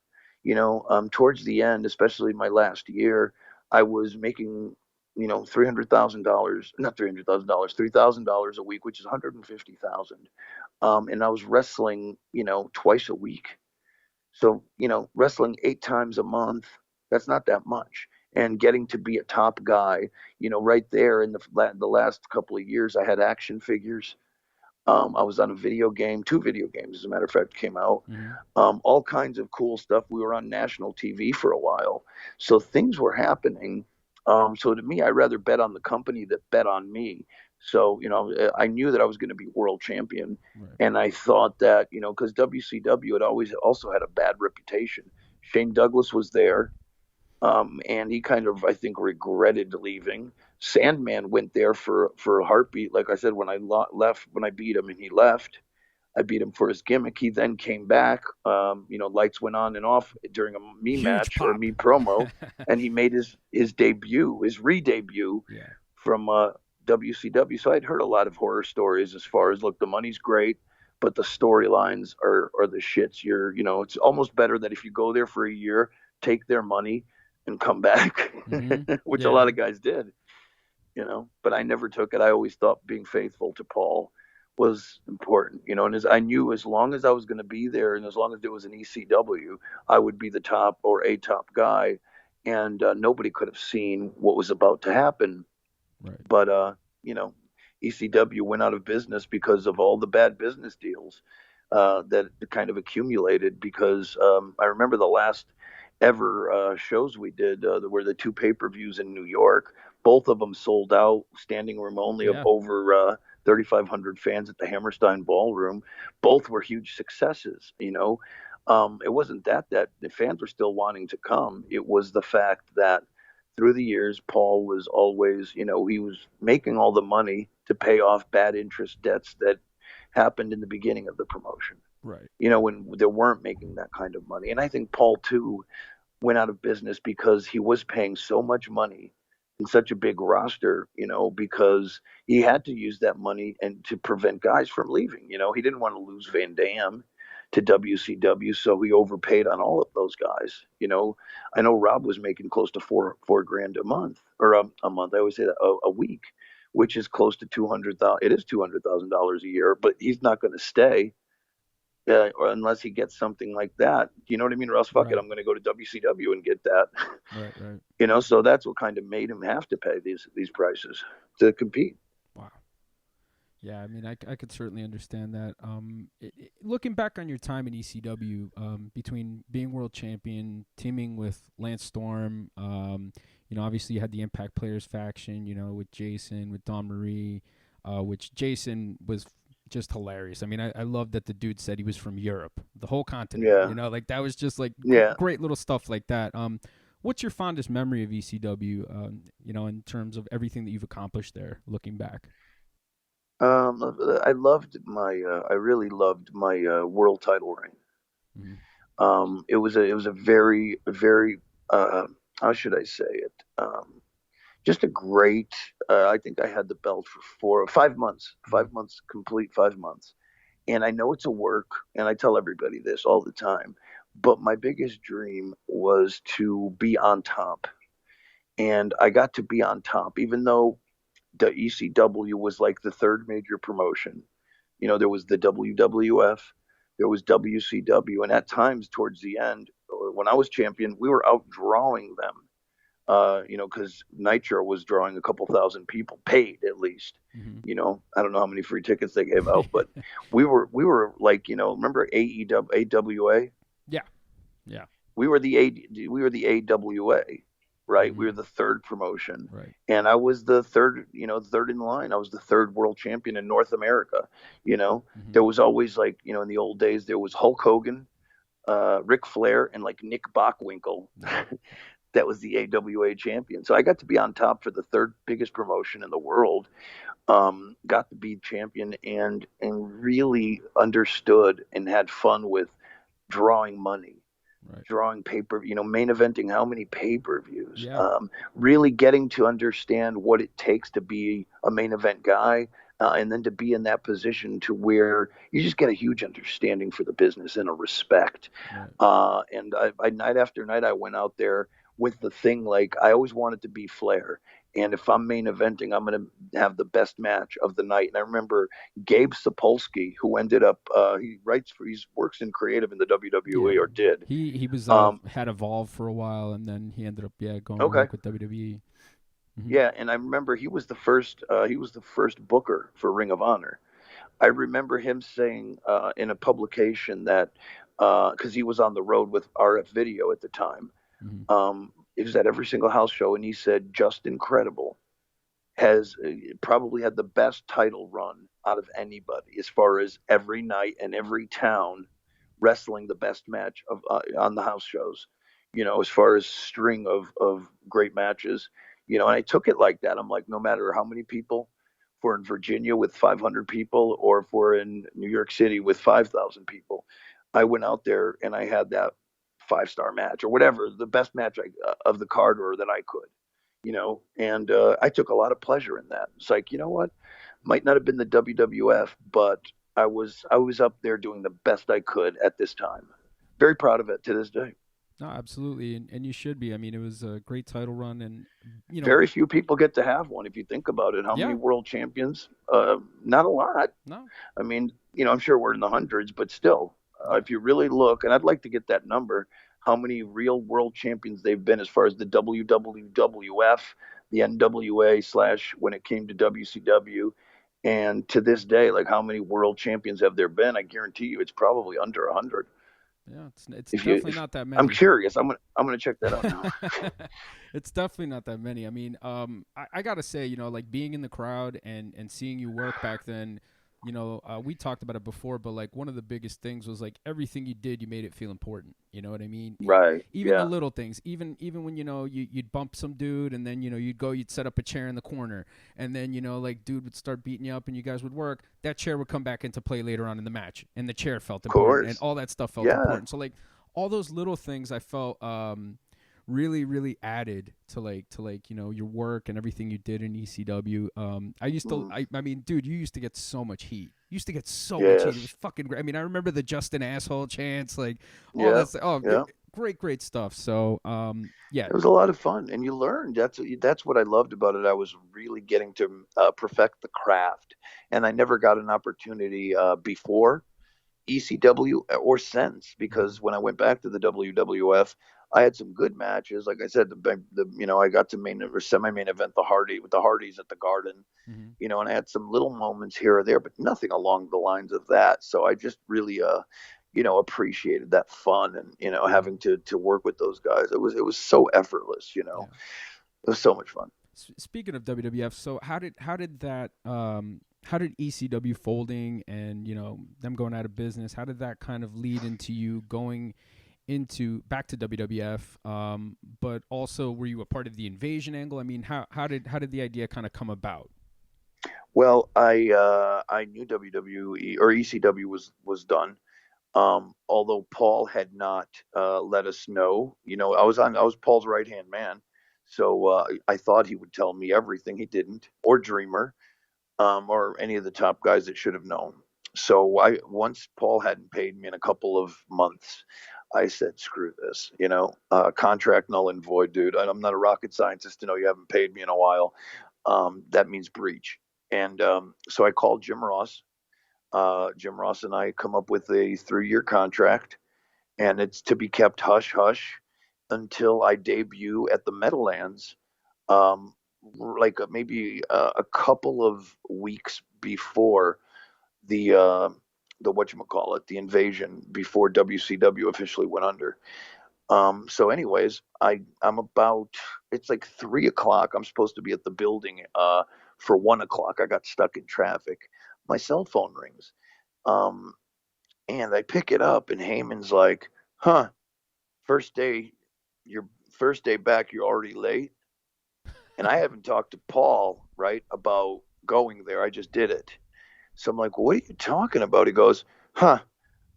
Towards the end, especially my last year, I was making $300,000, not $300,000, $3,000 a week, which is 150,000. And I was wrestling, twice a week. So wrestling 8 times a month, that's not that much. And getting to be a top guy, right there in the last couple of years, I had action figures. I was on a video game, 2 video games, as a matter of fact, came out. Mm-hmm. All kinds of cool stuff. We were on national TV for a while. So things were happening. So to me, I'd rather bet on the company that bet on me. So, I knew that I was going to be world champion. Right. And I thought that, because WCW had always also had a bad reputation. Shane Douglas was there. And he kind of, I think, regretted leaving. Sandman went there for a heartbeat. Like I said, when I left, when I beat him and he left, I beat him for his gimmick. He then came back. Lights went on and off during a me Huge match or pop. me promo, and he made his debut, his re-debut Yeah. from WCW. So I'd heard a lot of horror stories as far as, look, the money's great, but the storylines are the shits. It's almost better that if you go there for a year, take their money and come back, Mm-hmm. which a Yeah. lot of guys did. But I never took it. I always thought being faithful to Paul was important, and I knew as long as I was going to be there and as long as it was an ECW, I would be the top or a top guy, and nobody could have seen what was about to happen. Right. But ECW went out of business because of all the bad business deals that kind of accumulated. Because I remember the last ever shows we did were the 2 pay-per-views in New York. Both of them sold out, standing room only of Yeah. over 3,500 fans at the Hammerstein Ballroom. Both were huge successes. It wasn't that the fans were still wanting to come. It was the fact that through the years, Paul was always, he was making all the money to pay off bad interest debts that happened in the beginning of the promotion. Right. When they weren't making that kind of money. And I think Paul, too, went out of business because he was paying so much money in such a big roster, because he had to use that money and to prevent guys from leaving. He didn't want to lose Van Dam to WCW, so he overpaid on all of those guys. I know Rob was making close to four grand a month, or a month. I always say that a week, which is close to 200,000. It is $200,000 a year, but he's not going to stay. Or unless he gets something like that, you know what I mean? Or else, fuck it, Right. I'm going to go to WCW and get that. Right. Right. So that's what kind of made him have to pay these prices to compete. Wow. Yeah, I mean, I could certainly understand that. Looking back on your time in ECW, between being world champion, teaming with Lance Storm, obviously you had the Impact Players faction, with Jason, with Don Marie, which Jason was just hilarious. I mean, I love that the dude said he was from Europe, the whole continent. Yeah. Like that was just like Yeah. great little stuff like that. What's your fondest memory of ECW? In terms of everything that you've accomplished there, looking back. I really loved my world title reign. It was a very, very, how should I say it? Just a great. I think I had the belt for 5 months, 5 months complete, 5 months. And I know it's a work, and I tell everybody this all the time. But my biggest dream was to be on top, and I got to be on top, even though the ECW was like the third major promotion. There was the WWF, there was WCW, and at times towards the end, when I was champion, we were out drawing them. Because Nitro was drawing a couple thousand people, paid at least. Mm-hmm. I don't know how many free tickets they gave out, but we were like, remember AWA? Yeah. Yeah. We were the AWA, right? Mm-hmm. We were the third promotion, Right. and I was the third in line. I was the third world champion in North America. Mm-hmm. There was always, like, in the old days, there was Hulk Hogan, Ric Flair, and like Nick Bockwinkel. That was the AWA champion. So I got to be on top for the third biggest promotion in the world. Got to be champion and really understood and had fun with drawing money. Right. Drawing main eventing how many pay-per-views, really getting to understand what it takes to be a main event guy, and then to be in that position to where you just get a huge understanding for the business and a respect. Right. And I night after night, I went out there with the thing, like, I always wanted to be Flair. And if I'm main eventing, I'm going to have the best match of the night. And I remember Gabe Sapolsky, who ended up, he works in creative in the WWE, or did. He was had Evolve for a while, and then he ended up going work with WWE. Mm-hmm. Yeah, and I remember he was the first booker for Ring of Honor. I remember him saying in a publication that because he was on the road with RF Video at the time, Hmm. he was at every single house show, and he said, "Just incredible." Has probably had the best title run out of anybody as far as every night and every town wrestling the best match of on the house shows. As far as string of great matches. And I took it like that. I'm like, no matter how many people, if we're in Virginia with 500 people, or if we're in New York City with 5,000 people, I went out there and I had that 5-star match or whatever, the best match of the card or that I could and I took a lot of pleasure in that. It's like, you know what? Might not have been the WWF, but I was up there doing the best I could at this time. Very proud of it to this day. No, absolutely, and you should be. I mean, it was a great title run, and Very few people get to have one if you think about it. How many yeah, world champions? Not a lot. no, I mean, I'm sure we're in the hundreds, but still, yeah, if you really look, and I'd like to get that number, how many real world champions they've been as far as the WWF, the NWA slash when it came to WCW, and to this day, like how many world champions have there been? I guarantee you, it's probably under 100. yeah. It's If you, definitely if not that I'm many. curious, I'm gonna check that out now. It's definitely not that many. I mean, I gotta say, like being in the crowd and seeing you work back then, we talked about it before, but like one of the biggest things was like everything you did, you made it feel important. You know what I mean? Right? Even the Yeah. little things, even when you'd bump some dude, and then you'd set up a chair in the corner, and then like dude would start beating you up, and you guys would work. That chair would come back into play later on in the match, and the chair felt Of important, and course. all that stuff felt Yeah. important. So like all those little things, I felt really really added to your work and everything you did in ECW. I used to Mm. I mean, dude, you used to get so much heat. You used to get so much heat. It was Yes. fucking great. I mean, I remember the Justin asshole chants, like all Yeah. that stuff. Oh, Yeah. great stuff. So, yeah. It was a lot of fun, and you learned. That's what I loved about it. I was really getting to perfect the craft, and I never got an opportunity before ECW or since, Mhm. because when I went back to the WWF, I had some good matches. Like I said, I got to main or semi-main event the Hardys at the Garden, Mhm. and I had some little moments here or there, but nothing along the lines of that. So I just really appreciated that fun and Yeah. having to work with those guys. It was so effortless. Yeah. It was so much fun. Speaking of WWF, so how did ECW folding and them going out of business? How did that kind of lead into you going into back to WWF? But also, were you a part of the invasion angle? I mean, how did the idea kind of come about? Well, I knew WWE or ECW was done. Although Paul had not let us know. I was Paul's right hand man, so I thought he would tell me everything. He didn't, or Dreamer, or any of the top guys that should have known. So once Paul hadn't paid me in a couple of months, I said, "Screw this," contract null and void, dude. I'm not a rocket scientist to know you haven't paid me in a while. That means breach. And so I called Jim Ross. Jim Ross and I come up with a 3-year contract, and it's to be kept hush hush until I debut at the Meadowlands, um, like maybe a couple of weeks before the uh, the whatchamacallit, the invasion, before WCW officially went under. So, anyways, I'm about. It's like 3 o'clock. I'm supposed to be at the building for 1 o'clock. I got stuck in traffic. My cell phone rings, um, and I pick it up, and Heyman's like, "Huh, first day, your first day back, you're already late." And I haven't talked to Paul, right, about going there. I just did it. So I'm like, "What are you talking about?" He goes, "Huh,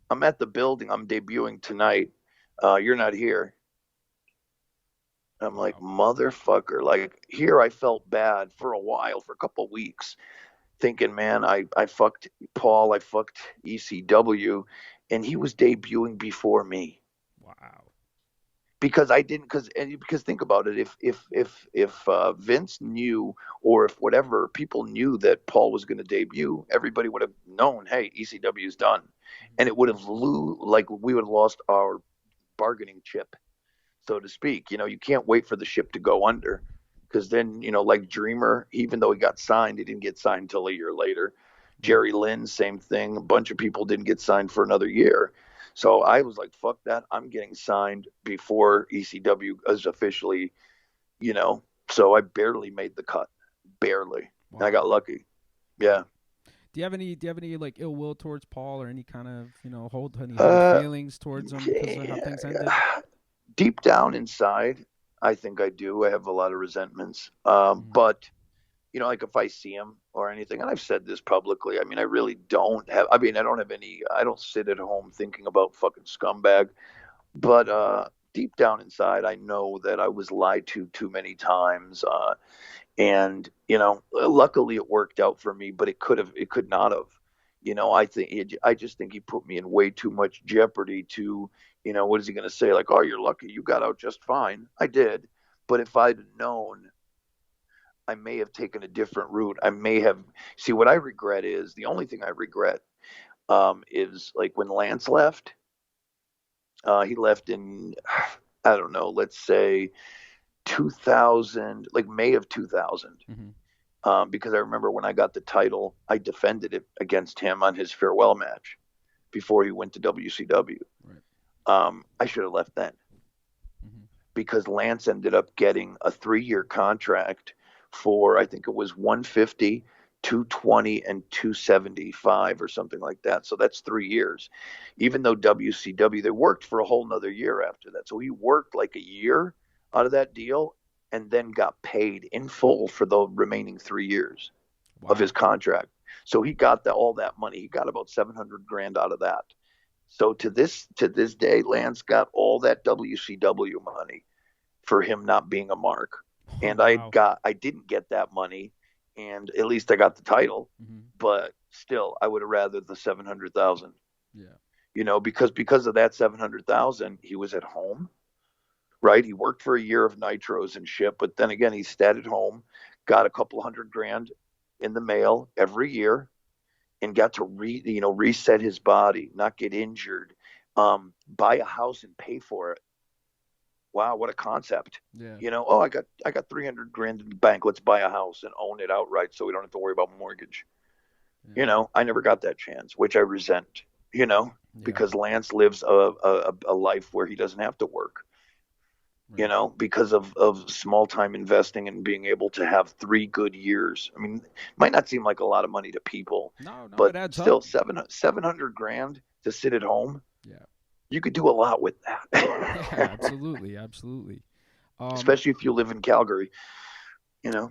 I'm at the building. I'm debuting tonight. You're not here." I'm like, Wow. motherfucker. Like, here I felt bad for a while, for a couple of weeks, thinking, man, I fucked Paul, I fucked ECW, and he was debuting before me. Wow. Because I didn't, because think about it, if Vince knew, or if whatever people knew that Paul was going to debut, everybody would have known, hey, ECW's done, and it would have like we would have lost our bargaining chip, so to speak. You can't wait for the ship to go under, because then, like Dreamer, even though he got signed, he didn't get signed until a year later. Jerry Lynn, same thing. A bunch of people didn't get signed for another year. So I was like, fuck that. I'm getting signed before ECW is officially, so I barely made the cut. Barely. Wow. And I got lucky. Yeah. Do you have any like ill will towards Paul, or any kind of hold any hard feelings towards him because of how things ended? Deep down inside, I think I do. I have a lot of resentments. But like if I see him or anything, and I've said this publicly, I mean, I really don't have. I mean, I don't sit at home thinking about fucking scumbag. But deep down inside, I know that I was lied to too many times. And luckily it worked out for me, but it could not have. I just think he put me in way too much jeopardy to, what is he going to say? Like, oh, you're lucky you got out just fine. I did. But if I'd known, I may have taken a different route. See, what I regret is, the only thing I regret is like when Lance left, he left in, I don't know, let's say 2000, like May of 2000. Because I remember when I got the title, I defended it against him on his farewell match before he went to WCW. Right. I should have left then, because Lance ended up getting a 3-year contract for, I think it was 150, 220, and 275 or something like that. So that's 3 years. Even though WCW, they worked for a whole nother year after that. So he worked like a year out of that deal and then got paid in full for the remaining 3 years of his contract. So he got all that money. He got about $700,000 out of that. So to this day, Lance got all that WCW money for him not being a mark. And wow. I didn't get that money, and at least I got the title, but still I would have rather the $700,000. Yeah. Because of that $700,000, he was at home. Right, he worked for a year of nitros and shit, but then again, he stayed at home, got a couple $100,000 in the mail every year, and got to reset his body, not get injured, buy a house and pay for it. Wow, what a concept! Yeah. I got $300,000 in the bank. Let's buy a house and own it outright, so we don't have to worry about mortgage. Yeah. I never got that chance, which I resent. Because Lance lives a life where he doesn't have to work. Because of small time investing and being able to have 3 good years. I mean, it might not seem like a lot of money to people, but still $700,000 to sit at home. Yeah, you could do a lot with that. Yeah, absolutely. Especially if you live in Calgary, Yeah.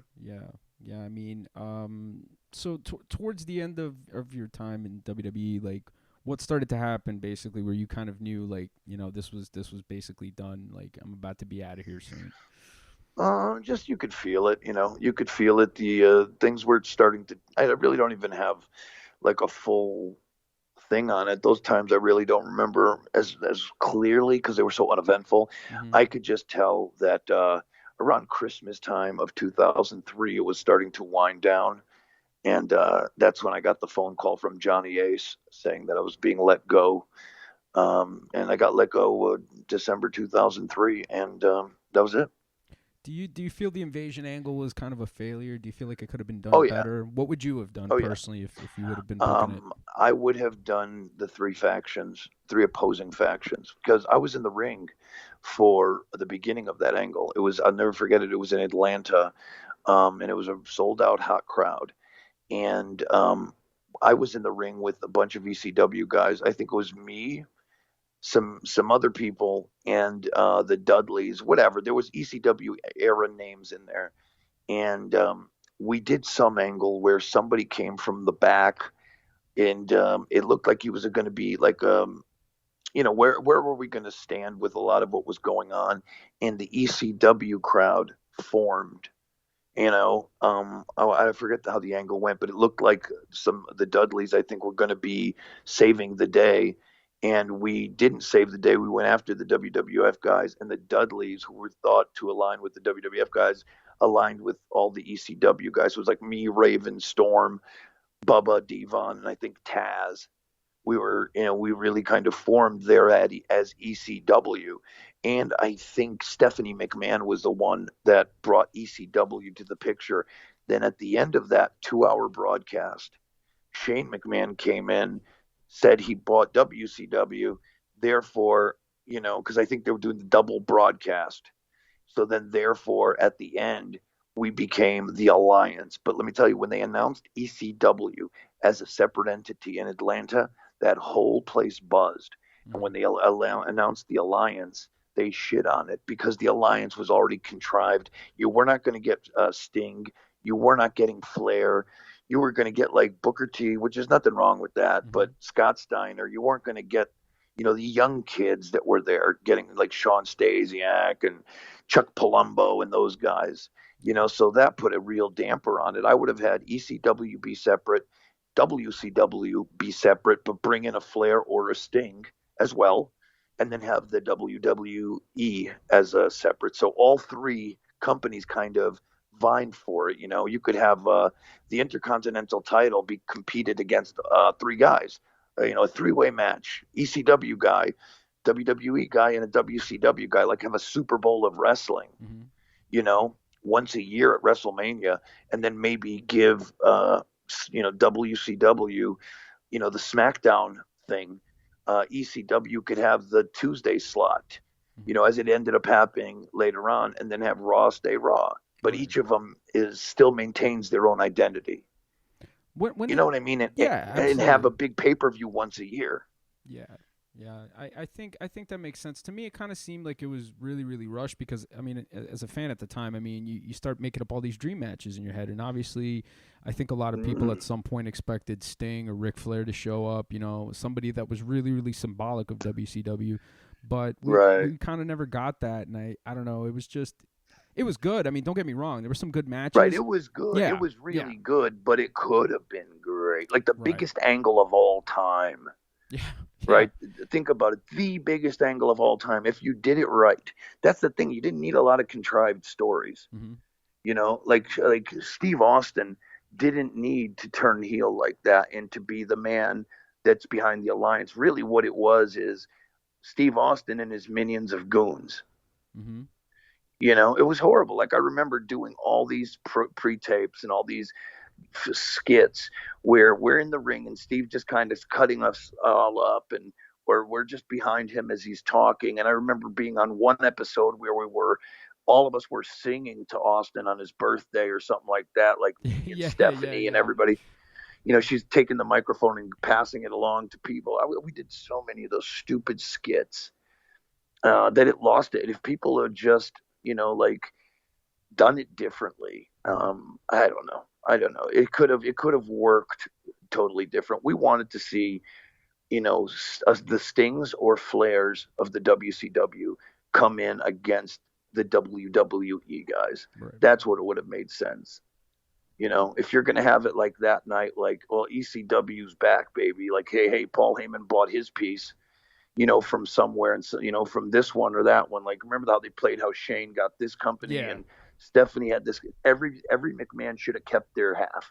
I mean, so towards the end of your time in WWE, like, what started to happen basically where you kind of knew, like, this was basically done, like, I'm about to be out of here soon? Just you could feel it, you could feel it. The things were starting to, I really don't even have like a full thing on it. Those times I really don't remember as clearly because they were so uneventful. I could just tell that around Christmas time of 2003, it was starting to wind down. And that's when I got the phone call from Johnny Ace saying that I was being let go. And I got let go December 2003, and that was it. Do you feel the invasion angle was kind of a failure? Do you feel like it could have been done better? What would you have done personally if you would have been booking it? I would have done the 3 opposing factions, because I was in the ring for the beginning of that angle. I'll never forget it. It was in Atlanta, and it was a sold out hot crowd. And I was in the ring with a bunch of ECW guys. I think it was me, some other people, and the Dudleys, whatever. There was ECW era names in there. And we did some angle where somebody came from the back, and it looked like he was going to be like, where were we going to stand with a lot of what was going on? And the ECW crowd formed. I forget how the angle went, but it looked like the Dudleys, I think, were going to be saving the day, and we didn't save the day. We went after the WWF guys, and the Dudleys, who were thought to align with the WWF guys, aligned with all the ECW guys. So it was like me, Raven, Storm, Bubba, Devon, and I think Taz. We really kind of formed there as ECW. And I think Stephanie McMahon was the one that brought ECW to the picture. Then at the end of that 2-hour broadcast, Shane McMahon came in, said he bought WCW, therefore, because I think they were doing the double broadcast. So then, therefore, at the end, we became the Alliance. But let me tell you, when they announced ECW as a separate entity in Atlanta, that whole place buzzed. And when they announced the Alliance, they shit on it because the Alliance was already contrived. You were not going to get Sting. You were not getting Flair. You were going to get like Booker T, which is nothing wrong with that, but Scott Steiner. You weren't going to get, the young kids that were there getting like Sean Stasiak and Chuck Palumbo and those guys. So that put a real damper on it. I would have had ECW be separate, WCW be separate, but bring in a Flair or a Sting as well, and then have the WWE as a separate. So all three companies kind of vying for it. You could have the Intercontinental title be competed against three guys. A three-way match, ECW guy, WWE guy, and a WCW guy, like have a Super Bowl of wrestling, once a year at WrestleMania, and then maybe give, WCW, the SmackDown thing. ECW could have the Tuesday slot, as it ended up happening later on, and then have Raw stay Raw. But each of them still maintains their own identity. You know what I mean? And have a big pay-per-view once a year. Yeah. I think that makes sense. To me, it kind of seemed like it was really, really rushed because, I mean, as a fan at the time, I mean, you start making up all these dream matches in your head. And obviously, I think a lot of people at some point expected Sting or Ric Flair to show up, somebody that was really, really symbolic of WCW. But we kind of never got that. And I don't know, it was good. I mean, don't get me wrong. There were some good matches. Right, it was good. Yeah, it was really good, but it could have been great. Like the biggest angle of all time. Yeah. Right? Think about it. The biggest angle of all time, if you did it right. That's the thing. You didn't need a lot of contrived stories. Like Steve Austin didn't need to turn heel like that and to be the man that's behind the Alliance. Really what it was is Steve Austin and his minions of goons. It was horrible. Like I remember doing all these pre-tapes and all these skits where we're in the ring and Steve just kind of cutting us all up and we're just behind him as he's talking. And I remember being on one episode where all of us were singing to Austin on his birthday or something like that, like Stephanie and everybody. She's taking the microphone and passing it along to people. We did so many of those stupid skits that it lost it. If people had just done it differently, I don't know. It could have worked totally different. We wanted to see, the Stings or Flairs of the WCW come in against the WWE guys. Right. That's what it would have made sense. If you're going to have it like that night, like, well, ECW's back, baby. Like, hey, Paul Heyman bought his piece, from somewhere, and so, from this one or that one. Like, remember how they played how Shane got this company and Stephanie had this. Every McMahon should have kept their half.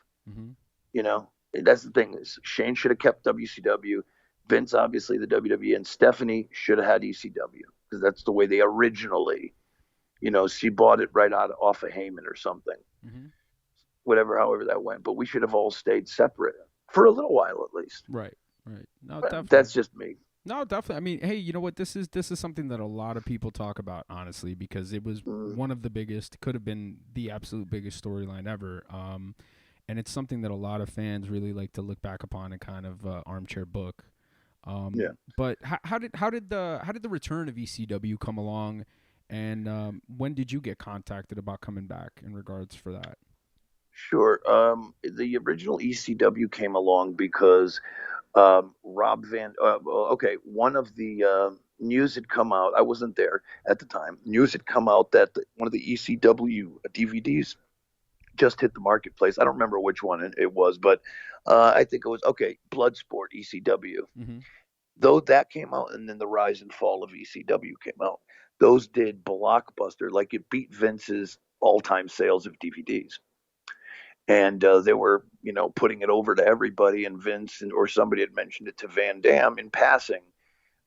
That's the thing is Shane should have kept WCW, Vince obviously the WWE, and Stephanie should have had ECW because that's the way they originally, she bought it right off of Heyman or something. However that went. But we should have all stayed separate for a little while at least. Right. No, definitely. That's just me. No, definitely. I mean, hey, you know what? This is something that a lot of people talk about, honestly, because it was one of the biggest, could have been the absolute biggest storyline ever. And it's something that a lot of fans really like to look back upon and kind of armchair book. But how did the return of ECW come along, and when did you get contacted about coming back in regards for that? Sure. The original ECW came along because Rob Van. One of the news had come out. I wasn't there at the time. News had come out that one of the ECW DVDs just hit the marketplace. I don't remember which one it was, but I think it was Bloodsport ECW. Though that came out, and then the rise and fall of ECW came out. Those did blockbuster, like it beat Vince's all-time sales of DVDs. And they were, putting it over to everybody. And Vince or somebody had mentioned it to Van Dam in passing.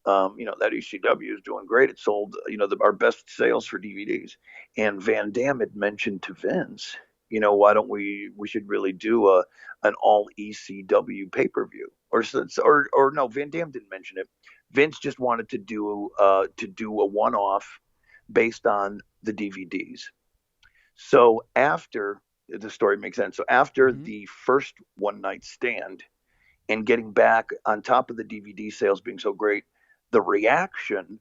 That ECW is doing great. It sold, our best sales for DVDs. And Van Dam had mentioned to Vince, why don't we should really do an all ECW pay-per-view, or no, Van Dam didn't mention it. Vince just wanted to do a one-off based on the DVDs. So after the story makes sense. So after Mm-hmm. the first one night stand and getting back on top of the DVD sales being so great, the reaction,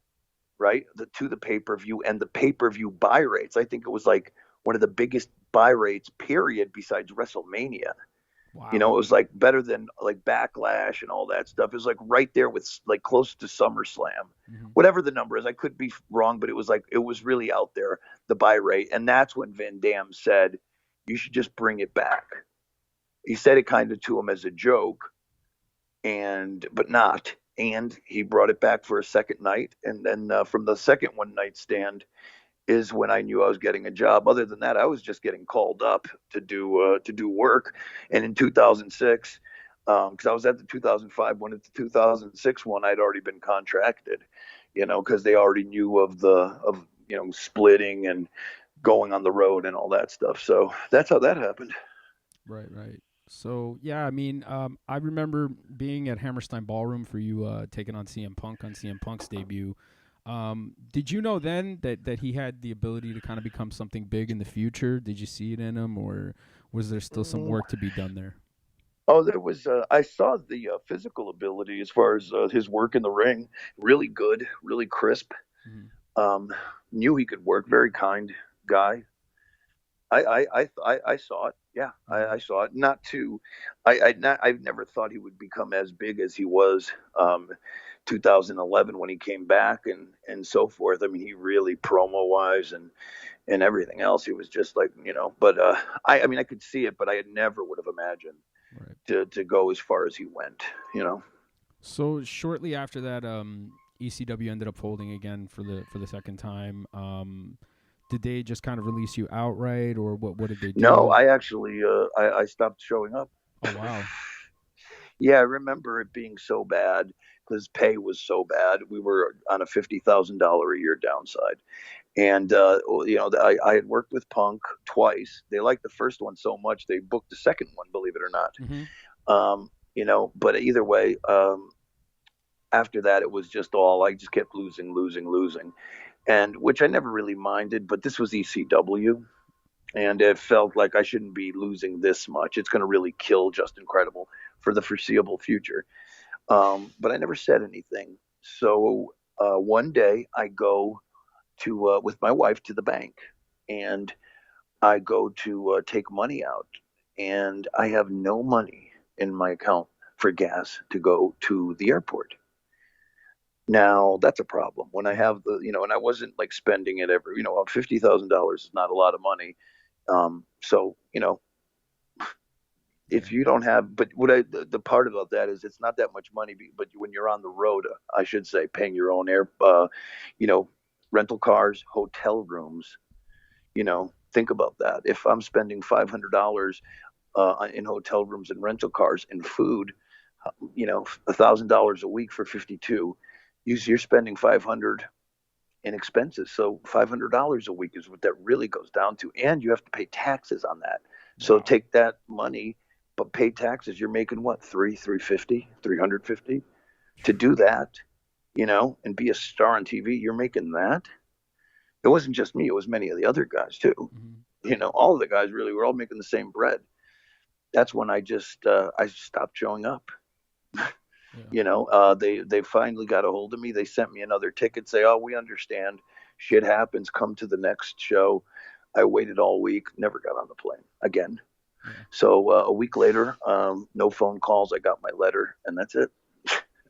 right, to the pay per view and the pay per view buy rates. I think it was like one of the biggest buy rates, period, besides WrestleMania. It Wow. was like better than like Backlash and all that stuff. It was like right there with like close to SummerSlam, Mm-hmm. whatever the number is. I could be wrong, but it was really out there, the buy rate. And that's when Van Dam said, you should just bring it back. He said it kind of to him as a joke, but not. And he brought it back for a second night. And then from the second one night stand, is when I knew I was getting a job. Other than that, I was just getting called up to do work. And in 2006, because I was at the 2005 one, at the 2006 one, I'd already been contracted. Because they already knew of splitting and going on the road and all that stuff. So that's how that happened. Right, right. So yeah, I mean, I remember being at Hammerstein Ballroom for you taking on CM Punk on CM Punk's debut. Did you know then that he had the ability to kind of become something big in the future? Did you see it in him, or was there still some Mm. work to be done there? Oh, there was. I saw the physical ability as far as his work in the ring. Really good, really crisp. Mm-hmm. Um, Knew he could work. Very kind guy. I saw it. Yeah, Mm-hmm. I saw it. Not too. I've never thought he would become as big as he was. 2011 when he came back and so forth. I mean, he really promo wise and everything else. He was just like But I mean, I could see it, but I never would have imagined Right. to go as far as he went. So shortly after that, ECW ended up folding again for the second time. Did they just kind of release you outright, or what did they No, do? I actually I stopped showing up. Oh wow. Yeah, I remember it being so bad because pay was so bad. We were on a $50,000 a year downside, and I had worked with Punk twice. They liked the first one so much they booked the second one, believe it or not. Mm-hmm. But either way, after that it was just all I just kept losing, losing, losing, and which I never really minded. But this was ECW, and it felt like I shouldn't be losing this much. It's going to really kill Just Incredible for the foreseeable future. But I never said anything. So one day I go to with my wife to the bank, and I go to take money out, and I have no money in my account for gas to go to the airport. Now that's a problem when I Mm-hmm. have and I wasn't like spending it every, $50,000 is not a lot of money. So Yeah. if you don't have, but the part about that is it's not that much money, but when you're on the road, I should say, paying your own you know, rental cars, hotel rooms, think about that. If I'm spending $500 in hotel rooms and rental cars and food, $1,000 a week for 52, you're spending 500 in expenses. So $500 a week is what that really goes down to, and you have to pay taxes on that. So Wow. take that money, but pay taxes. You're making what, 350, 350 to do that, and be a star on TV. You're making that. It wasn't just me; it was many of the other guys too. Mm-hmm. All of the guys really were all making the same bread. That's when I stopped showing up. Yeah. They finally got a hold of me. They sent me another ticket. Say, oh, we understand. Shit happens. Come to the next show. I waited all week. Never got on the plane again. Yeah. So a week later, no phone calls. I got my letter, and that's it.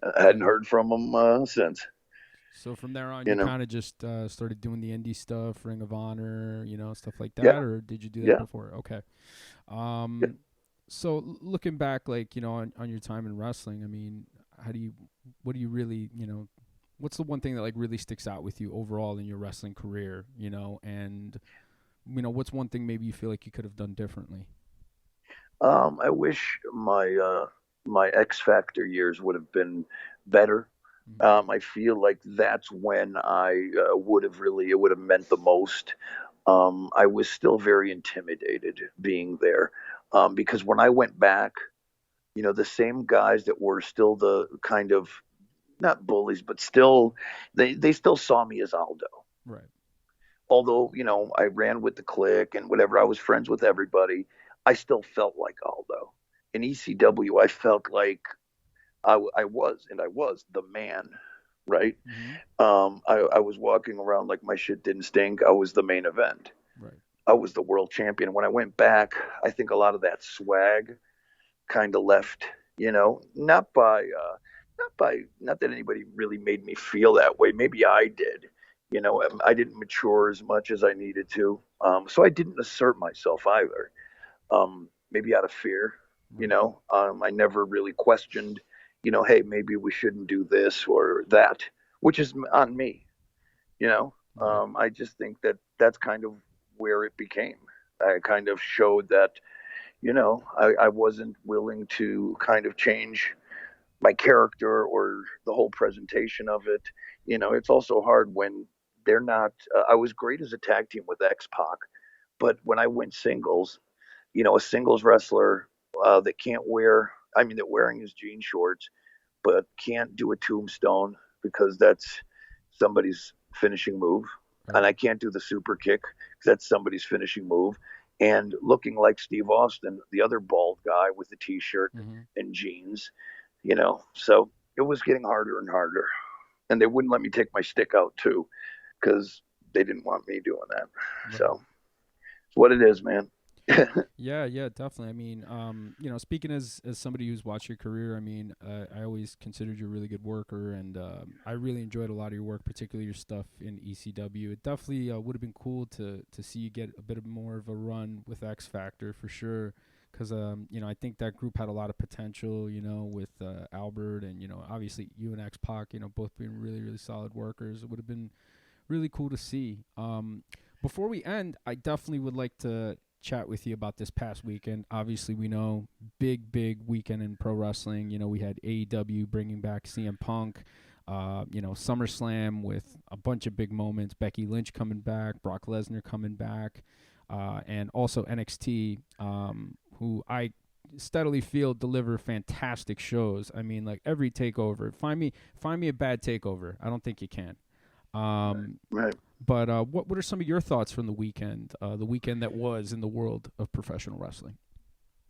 I hadn't Yeah. heard from them since. So from there on, You you know. kind of just started doing the indie stuff, Ring of Honor, stuff like that, Yeah. or did you do that Yeah. before? Okay. Yeah. So looking back, like on your time in wrestling, I mean, what do you really, what's the one thing that like really sticks out with you overall in your wrestling career, and what's one thing maybe you feel like you could have done differently? I wish my X Factor years would have been better. Mm-hmm. I feel like that's when I would have really, it would have meant the most. I was still very intimidated being there, because when I went back, the same guys that were still the kind of not bullies, but still, they still saw me as Aldo. Right. Although, I ran with the clique and whatever, I was friends with everybody. I still felt like Aldo. In ECW, I felt like I was the man, right? Mm-hmm. I was walking around like my shit didn't stink. I was the main event. Right. I was the world champion. When I went back, I think a lot of that swag kind of left, not that anybody really made me feel that way. Maybe I did. I didn't mature as much as I needed to. So I didn't assert myself either. Maybe out of fear, Right. I never really questioned, hey, maybe we shouldn't do this or that, which is on me, you know. Right. I just think that that's kind of where it became. I kind of showed that, I wasn't willing to kind of change my character or the whole presentation of it. It's also hard when they're not. I was great as a tag team with X Pac, but when I went singles, a singles wrestler that can't wear, I mean, that wearing his jean shorts, but can't do a tombstone because that's somebody's finishing move. And Right. I can't do the super kick because that's somebody's finishing move. And looking like Steve Austin, the other bald guy with the t-shirt Mm-hmm. and jeans, So it was getting harder and harder. And they wouldn't let me take my stick out too because they didn't want me doing that. Right. So it's what it is, man. Yeah, yeah, definitely. I mean, speaking as somebody who's watched your career, I mean, I always considered you a really good worker, and I really enjoyed a lot of your work, particularly your stuff in ECW. It definitely would have been cool to see you get a bit of more of a run with X Factor for sure, because I think that group had a lot of potential, with Albert and obviously you and X Pac, both being really really solid workers. It would have been really cool to see. Before we end, I definitely would like to chat with you about this past weekend. Obviously, we know big weekend in pro wrestling. We had AEW bringing back CM Punk. SummerSlam with a bunch of big moments. Becky Lynch coming back, Brock Lesnar coming back, and also NXT, who I steadily feel deliver fantastic shows. I mean, like every takeover. Find me a bad takeover. I don't think you can. Um, Right. but what are some of your thoughts from the weekend that was in the world of professional wrestling?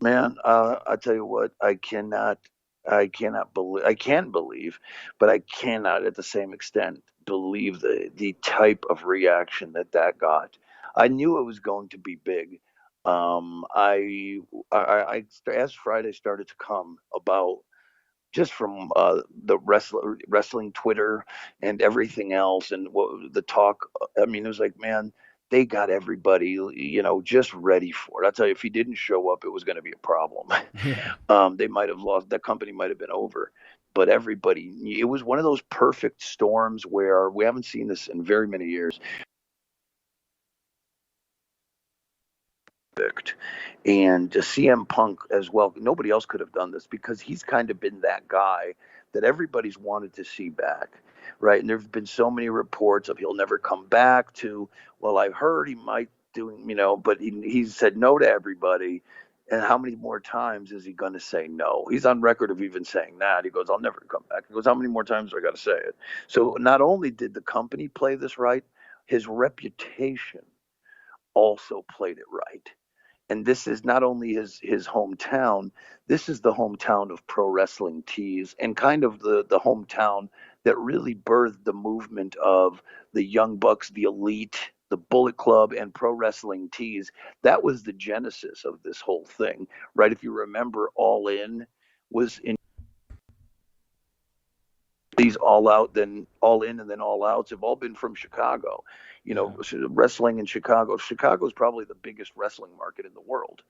Man, I tell you what, I cannot believe, I can believe, but I cannot at the same extent believe the type of reaction that got. I knew it was going to be big. As Friday started to come about, just from the wrestling Twitter and everything else, and what the talk. I mean, it was like, man, they got everybody, just ready for it. I'll tell you, if he didn't show up, it was going to be a problem. Yeah. They might have lost. That company might have been over. But everybody, it was one of those perfect storms where we haven't seen this in very many years. Perfect. And CM Punk as well. Nobody else could have done this because he's kind of been that guy that everybody's wanted to see back, right? And there've been so many reports of he'll never come back to. Well, I've heard he might doing, but he said no to everybody. And how many more times is he going to say no? He's on record of even saying that. He goes, I'll never come back. He goes, how many more times do I got to say it? So not only did the company play this right, his reputation also played it right. And this is not only his hometown, this is the hometown of pro wrestling tees and kind of the hometown that really birthed the movement of the Young Bucks, the Elite, the Bullet Club, and pro wrestling tees. That was the genesis of this whole thing, right? If you remember, All In was in these All Out, then All In, and then All Outs have all been from Chicago. Yeah. Wrestling in Chicago. Chicago is probably the biggest wrestling market in the world,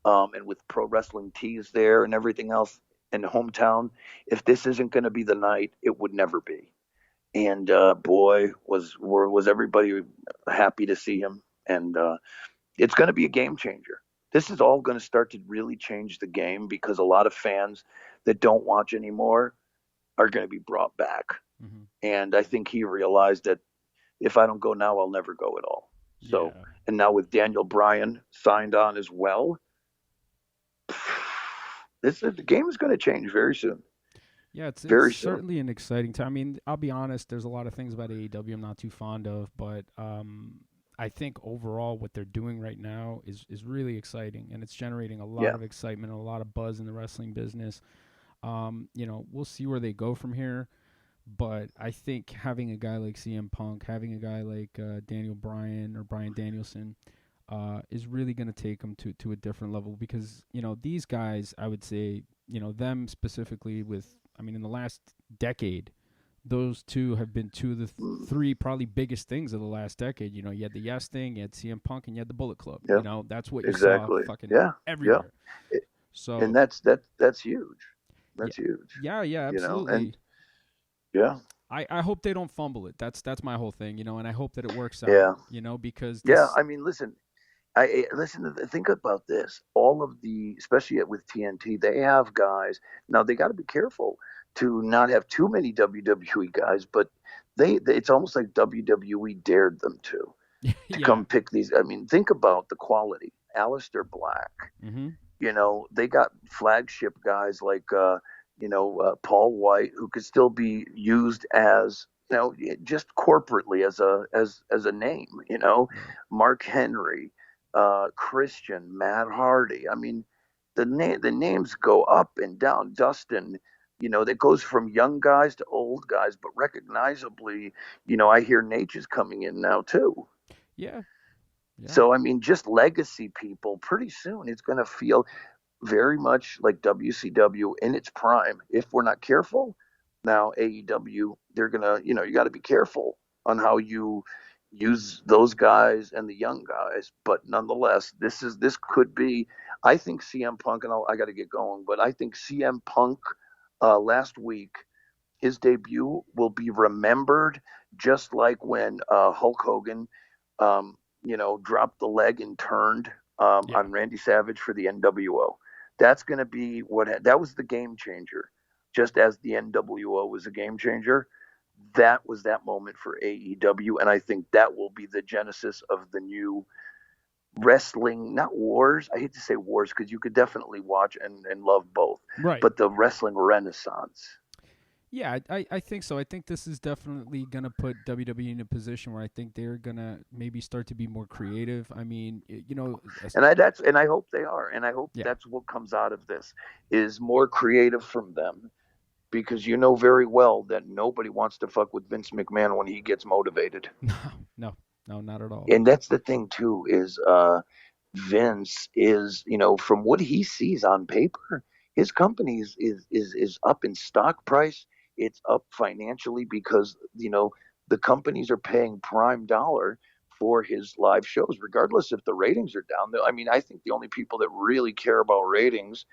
and with pro wrestling tees there and everything else in the hometown, if this isn't going to be the night, it would never be. And boy, was everybody happy to see him. And it's going to be a game changer. This is all going to start to really change the game because a lot of fans that don't watch anymore are going to be brought back. Hmm. And I think he realized that if I don't go now, I'll never go at all. So, Yeah. and now with Daniel Bryan signed on as well, the game is going to change very soon. Yeah, it's Very soon. certainly an exciting time. I mean, I'll be honest, there's a lot of things about AEW I'm not too fond of, but I think overall what they're doing right now is really exciting, and it's generating a lot Yeah. of excitement, a lot of buzz in the wrestling business. We'll see where they go from here, but I think having a guy like CM Punk, having a guy like Daniel Bryan or Bryan Danielson, is really going to take them to a different level because these guys, I would say, them specifically I mean, in the last decade, those two have been two of the Mm, three probably biggest things of the last decade. You had the Yes Thing, you had CM Punk, and you had the Bullet Club. yeah. That's what you saw Exactly. fucking Yeah. Yeah. everywhere. It, and So that's huge. yeah, That's huge. yeah, And absolutely. yeah. I hope they don't fumble it. That's my whole thing, and I hope that it works out, Yeah. because Yeah. this. I mean, listen, listen. Think about this. All of the, especially with TNT, they have guys. Now they got to be careful to not have too many WWE guys, but it's almost like WWE dared them to Yeah. come pick these. I mean, think about the quality. Alistair Black. Mm-hmm. They got flagship guys like Paul White, who could still be used as just corporately as a name. Right. Mark Henry, Christian, Matt Hardy. I mean, the names go up and down. Dustin. That goes from young guys to old guys, but recognizably, I hear Nature's coming in now too. Yeah. Yeah. So, I mean, just legacy people, pretty soon it's going to feel very much like WCW in its prime. If we're not careful, now AEW, they're going to, you got to be careful on how you use those guys and the young guys. But nonetheless, this could be, I think CM Punk, and I got to get going, but I think CM Punk last week, his debut will be remembered just like when Hulk Hogan, dropped the leg and turned Yeah. on Randy Savage for the NWO. That's going to be that was the game changer. Just as the NWO was a game changer, that was that moment for AEW, and I think that will be the genesis of the new wrestling, not wars. I hate to say wars because you could definitely watch and love both, Right. but the wrestling renaissance. Yeah, I think so. I think this is definitely gonna put WWE in a position where I think they're gonna maybe start to be more creative. I mean, And I hope they are, and I hope yeah. that's what comes out of this is more creative from them, because you know very well that nobody wants to fuck with Vince McMahon when he gets motivated. No, no, no, not at all. And that's the thing too is Vince is, from what he sees on paper, his company is up in stock price. It's up financially because the companies are paying prime dollar for his live shows, regardless if the ratings are down. I mean, I think the only people that really care about ratings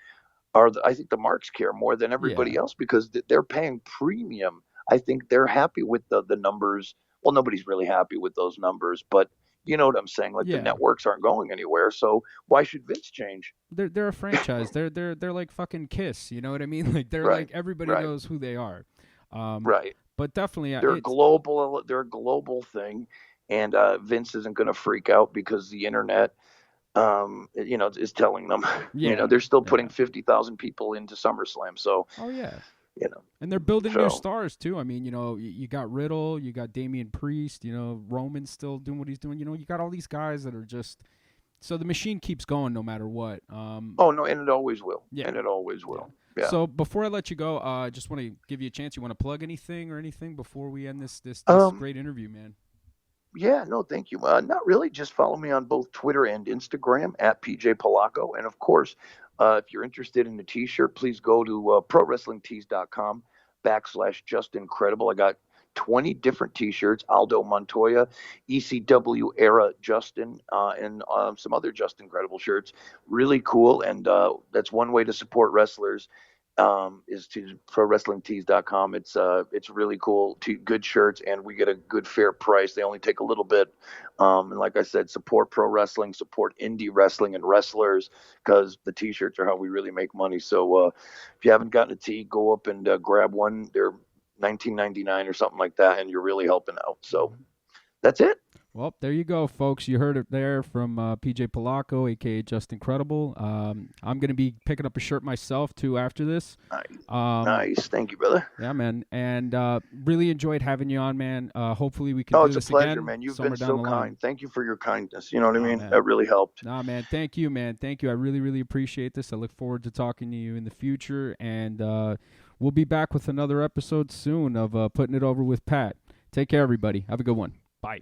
I think the marks care more than Yeah, everybody else because they're paying premium. I think they're happy with the numbers. Well, nobody's really happy with those numbers, but you know what I'm saying? Like the yeah. networks aren't going anywhere, so why should Vince change? They're a franchise. They're like fucking Kiss. You know what I mean? Like they're Right, like everybody right, knows who they are. Um, right. but definitely, They're it's global. They're a global thing, and Vince isn't going to freak out because the internet, is telling them. yeah, They're still yeah. putting 50,000 people into SummerSlam, so Oh yeah. you know, And they're building new so stars too. I mean, you got Riddle, you got Damian Priest, Roman's still doing what he's doing. You got all these guys that are just so the machine keeps going no matter what. oh no, and it always will, Yeah, and it always yeah. will. Yeah. So before I let you go, I just want to give you a chance. You want to plug anything or anything before we end this Um, great interview, man? yeah, no, thank you. Not really. Just follow me on both Twitter and Instagram at PJ Polacco. And of course, if you're interested in a t-shirt, please go to ProWrestlingTees.com/Just Incredible. I got 20 different t-shirts, Aldo Montoya, ECW era Justin, and some other Just Incredible shirts. Really cool. And that's one way to support wrestlers. Is to ProWrestlingTees.com. It's really cool, good shirts, and we get a good fair price. They only take a little bit, and like I said, support pro wrestling, support indie wrestling and wrestlers, because the t-shirts are how we really make money. So if you haven't gotten a tee, go up and grab one. They're $19.99 or something like that, and you're really helping out. So Mhm. That's it. Well, there you go, folks. You heard it there from PJ Polacco, a.k.a. Just Incredible. I'm going to be picking up a shirt myself, too, after this. Nice. Thank you, brother. Yeah, man. And really enjoyed having you on, man. Hopefully we can do this again. Oh, it's a pleasure, man. You've been so kind. Thank you for your kindness. You know what I mean? Man. That really helped. Nah, man. Thank you, man. Thank you. I really, really appreciate this. I look forward to talking to you in the future. And we'll be back with another episode soon of Putting It Over with Pat. Take care, everybody. Have a good one. Bye.